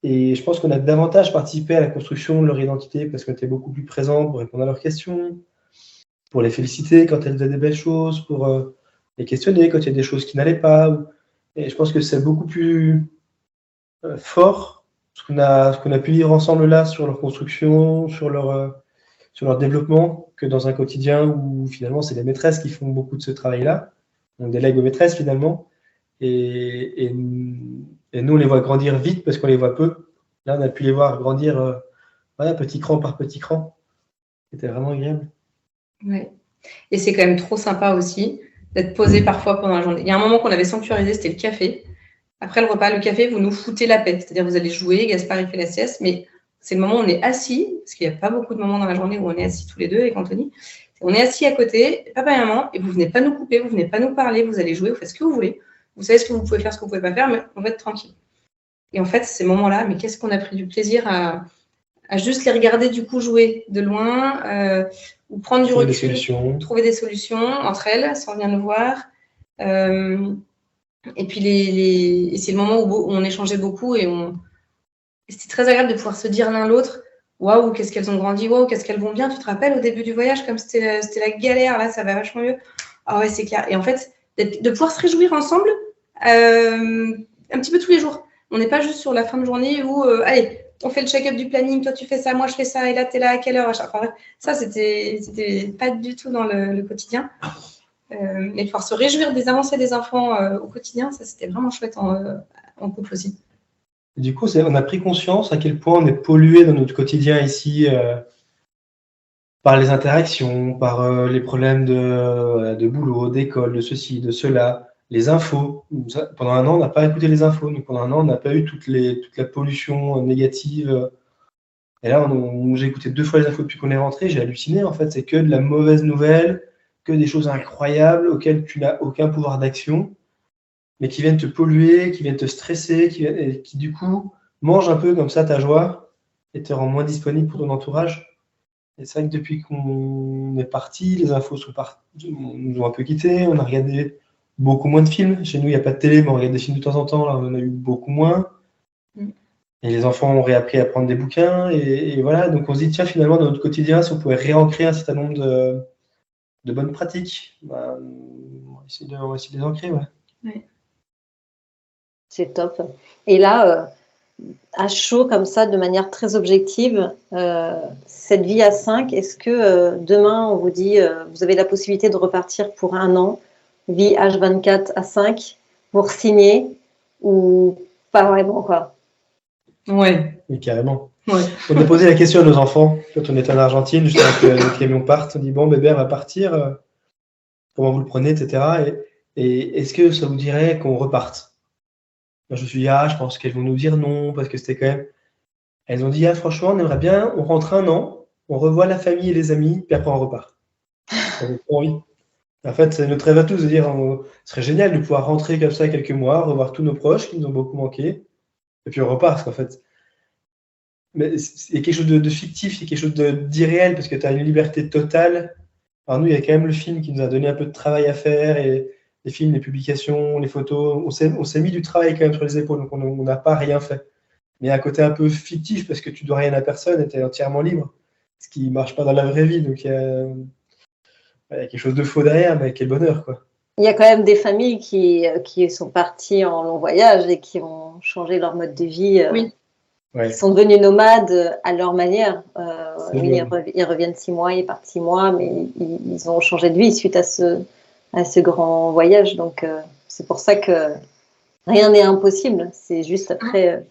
Et je pense qu'on a davantage participé à la construction de leur identité parce qu'on était beaucoup plus présents pour répondre à leurs questions, pour les féliciter quand elles faisaient des belles choses, pour les questionner quand il y a des choses qui n'allaient pas. Et je pense que c'est beaucoup plus fort ce qu'on a pu vivre ensemble là sur leur construction, sur leur développement, que dans un quotidien où finalement c'est les maîtresses qui font beaucoup de ce travail-là. On délègue aux maîtresses finalement. Et nous, on les voit grandir vite parce qu'on les voit peu. Là, on a pu les voir grandir petit cran par petit cran. C'était vraiment agréable. Ouais. Et c'est quand même trop sympa aussi d'être posé parfois pendant la journée. Il y a un moment qu'on avait sanctuarisé, c'était le café. Après le repas, le café, vous nous foutez la paix. C'est-à-dire, vous allez jouer, Gaspard, il fait la sieste, mais c'est le moment où on est assis, parce qu'il n'y a pas beaucoup de moments dans la journée où on est assis tous les deux avec Anthony. On est assis à côté, papa et maman, et vous ne venez pas nous couper, vous ne venez pas nous parler, vous allez jouer, vous faites ce que vous voulez. Vous savez ce que vous pouvez faire, ce que vous ne pouvez pas faire, mais on va être tranquille. Et en fait, ces moments-là, mais qu'est-ce qu'on a pris du plaisir à juste les regarder du coup jouer de loin, ou prendre du recul, trouver des solutions entre elles, sans venir nous voir. Et puis et c'est le moment où on échangeait beaucoup et c'était très agréable de pouvoir se dire l'un l'autre, waouh, qu'est-ce qu'elles ont grandi, waouh, qu'est-ce qu'elles vont bien. Tu te rappelles au début du voyage, comme c'était la galère, là, ça va vachement mieux. Ah ouais, c'est clair. Et en fait, de pouvoir se réjouir ensemble un petit peu tous les jours. On n'est pas juste sur la fin de journée où, allez, on fait le check-up du planning, toi tu fais ça, moi je fais ça, et là tu es là à quelle heure. Enfin, bref, ça, c'était pas du tout dans le quotidien. Mais de pouvoir se réjouir des avancées des enfants au quotidien, ça c'était vraiment chouette en couple aussi. Et du coup, on a pris conscience à quel point on est pollué dans notre quotidien ici par les interactions, par les problèmes de boulot, d'école, de ceci, de cela, les infos. Pendant un an, on n'a pas écouté les infos. Donc pendant un an, on n'a pas eu toute la pollution négative. Et là, j'ai écouté 2 fois les infos depuis qu'on est rentré. J'ai halluciné, en fait. C'est que de la mauvaise nouvelle, que des choses incroyables auxquelles tu n'as aucun pouvoir d'action, mais qui viennent te polluer, qui viennent te stresser, qui du coup mangent un peu comme ça ta joie et te rend moins disponible pour ton entourage. Et c'est vrai que depuis qu'on est parti, les infos nous ont un peu quittés, on a regardé beaucoup moins de films. Chez nous, il n'y a pas de télé, mais on regarde des films de temps en temps, là on en a eu beaucoup moins. Et les enfants ont réappris à prendre des bouquins, et voilà, donc on se dit, tiens, finalement, dans notre quotidien, si on pouvait réancrer un certain nombre de bonnes pratiques, on va essayer de les ancrer, ouais. Ouais. C'est top. Et là, à chaud comme ça, de manière très objective, cette vie à 5, est-ce que demain, on vous dit, vous avez la possibilité de repartir pour 1 an, vie H24 à 5, vous signer ou pas vraiment, quoi? Ouais. Oui, carrément. Ouais. On a posé la question à nos enfants quand on était en Argentine, juste avant que le camion parte. On dit, bon, bébé, on va partir. Comment vous le prenez, etc. Et est-ce que ça vous dirait qu'on reparte? Moi, je me suis dit, je pense qu'elles vont nous dire non, parce que c'était quand même... Elles ont dit, franchement, on aimerait bien, on rentre 1 an, on revoit la famille et les amis, puis après on repart. On n'a pas envie. En fait, c'est notre rêve à tous de dire, ce serait génial de pouvoir rentrer comme ça quelques mois, revoir tous nos proches qui nous ont beaucoup manqué, et puis on repart, parce qu'en fait, Mais il y a quelque chose de fictif, il y a quelque chose d'irréel, parce que tu as une liberté totale. Alors nous, il y a quand même le film qui nous a donné un peu de travail à faire, et les films, les publications, les photos, on s'est mis du travail quand même sur les épaules, donc on n'a pas rien fait. Mais il y a un côté un peu fictif, parce que tu dois rien à personne et tu es entièrement libre, ce qui ne marche pas dans la vraie vie, donc il y a quelque chose de faux derrière, mais quel bonheur, quoi. Il y a quand même des familles qui sont parties en long voyage et qui ont changé leur mode de vie. Oui. Ouais. Ils sont devenus nomades à leur manière. C'est Oui, vrai. ils reviennent 6 mois, ils partent 6 mois, mais ils ont changé de vie suite à ce grand voyage. Donc, c'est pour ça que rien n'est impossible. C'est juste après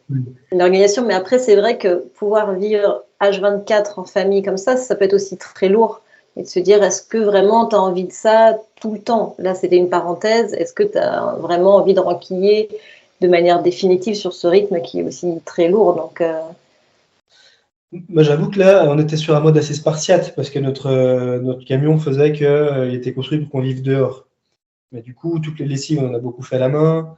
une organisation. Mais après, c'est vrai que pouvoir vivre H24 en famille comme ça peut être aussi très lourd. Et de se dire, est-ce que vraiment tu as envie de ça tout le temps? Là, c'était une parenthèse. Est-ce que tu as vraiment envie de renquiller de manière définitive sur ce rythme qui est aussi très lourd? Donc, Moi, j'avoue que là, on était sur un mode assez spartiate, parce que notre camion faisait qu'il était construit pour qu'on vive dehors. Mais du coup, toutes les lessives, on en a beaucoup fait à la main.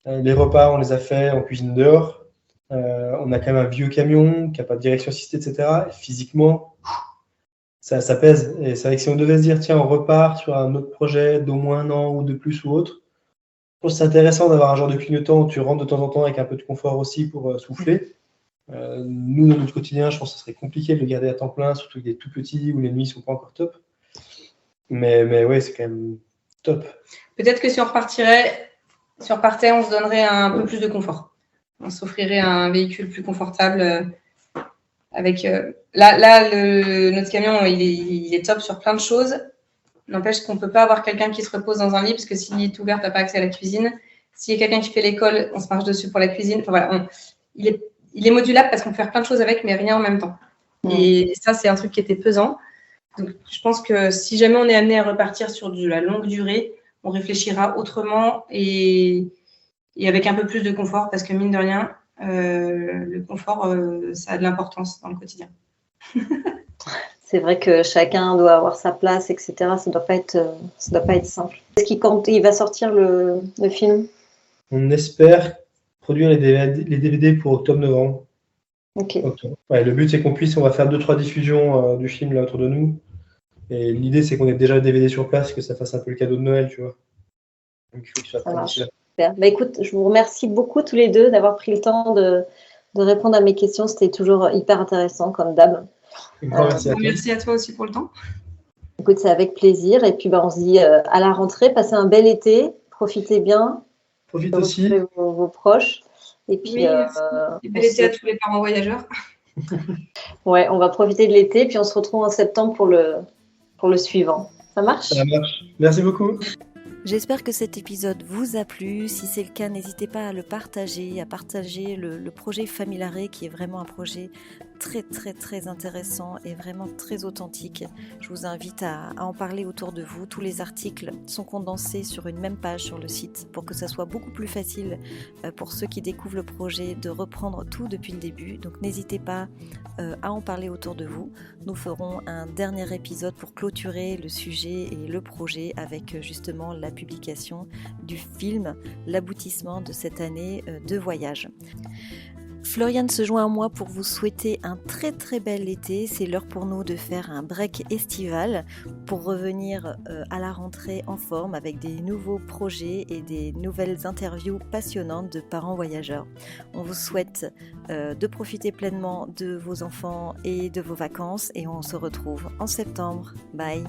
Les repas, on les a fait en cuisine dehors. On a quand même un vieux camion qui n'a pas de direction assistée, etc. Et physiquement, ça pèse. Et c'est vrai que si on devait se dire, tiens, on repart sur un autre projet d'au moins un an ou de plus ou autre, je pense que c'est intéressant d'avoir un genre de clignotant où tu rentres de temps en temps avec un peu de confort aussi pour souffler. Nous, dans notre quotidien, je pense que ce serait compliqué de le garder à temps plein, surtout qu'il est tout petit ou les nuits ne sont pas encore top. Mais ouais, c'est quand même top. Peut-être que si on repartait, on se donnerait un peu plus de confort. On s'offrirait un véhicule plus confortable. Avec notre camion, il est top sur plein de choses. N'empêche qu'on ne peut pas avoir quelqu'un qui se repose dans un lit, parce que s'il est ouvert, tu n'as pas accès à la cuisine. S'il y a quelqu'un qui fait l'école, on se marche dessus pour la cuisine. Enfin, voilà, il est modulable parce qu'on peut faire plein de choses avec, mais rien en même temps. Et ça, c'est un truc qui était pesant. Donc, je pense que si jamais on est amené à repartir sur de la longue durée, on réfléchira autrement et avec un peu plus de confort, parce que mine de rien, le confort, ça a de l'importance dans le quotidien. c'est vrai que chacun doit avoir sa place, etc. Ça doit pas être simple. Est-ce qu'il va sortir le film? On espère produire les DVD pour octobre-novembre. Ok. Ouais, le but, c'est on va faire 2-3 diffusions du film là autour de nous. Et l'idée, c'est qu'on ait déjà le DVD sur place, que ça fasse un peu le cadeau de Noël, tu vois. Donc, il faut qu'il soit prêt d'ici là. Super. Bah, écoute, je vous remercie beaucoup tous les deux d'avoir pris le temps de répondre à mes questions. C'était toujours hyper intéressant, comme d'hab. Merci à toi aussi pour le temps. Écoute, c'est avec plaisir. Et puis, on se dit à la rentrée. Passez un bel été. Profitez bien. Profite aussi. Vos proches. Et puis, et bel été à tous les parents voyageurs. Ouais, on va profiter de l'été. Puis, on se retrouve en septembre pour le suivant. Ça marche? Ça marche. Merci beaucoup. J'espère que cet épisode vous a plu. Si c'est le cas, n'hésitez pas à le partager, le projet Familare, qui est vraiment un projet très très très intéressant et vraiment très authentique. Je vous invite à en parler autour de vous. Tous les articles sont condensés sur une même page sur le site pour que ça soit beaucoup plus facile pour ceux qui découvrent le projet de reprendre tout depuis le début. Donc n'hésitez pas à en parler autour de vous. Nous ferons un dernier épisode pour clôturer le sujet et le projet avec justement la publication du film, l'aboutissement de cette année de voyage. Floriane se joint à moi pour vous souhaiter un très très bel été. C'est l'heure pour nous de faire un break estival pour revenir à la rentrée en forme avec des nouveaux projets et des nouvelles interviews passionnantes de parents voyageurs. On vous souhaite de profiter pleinement de vos enfants et de vos vacances et on se retrouve en septembre. Bye!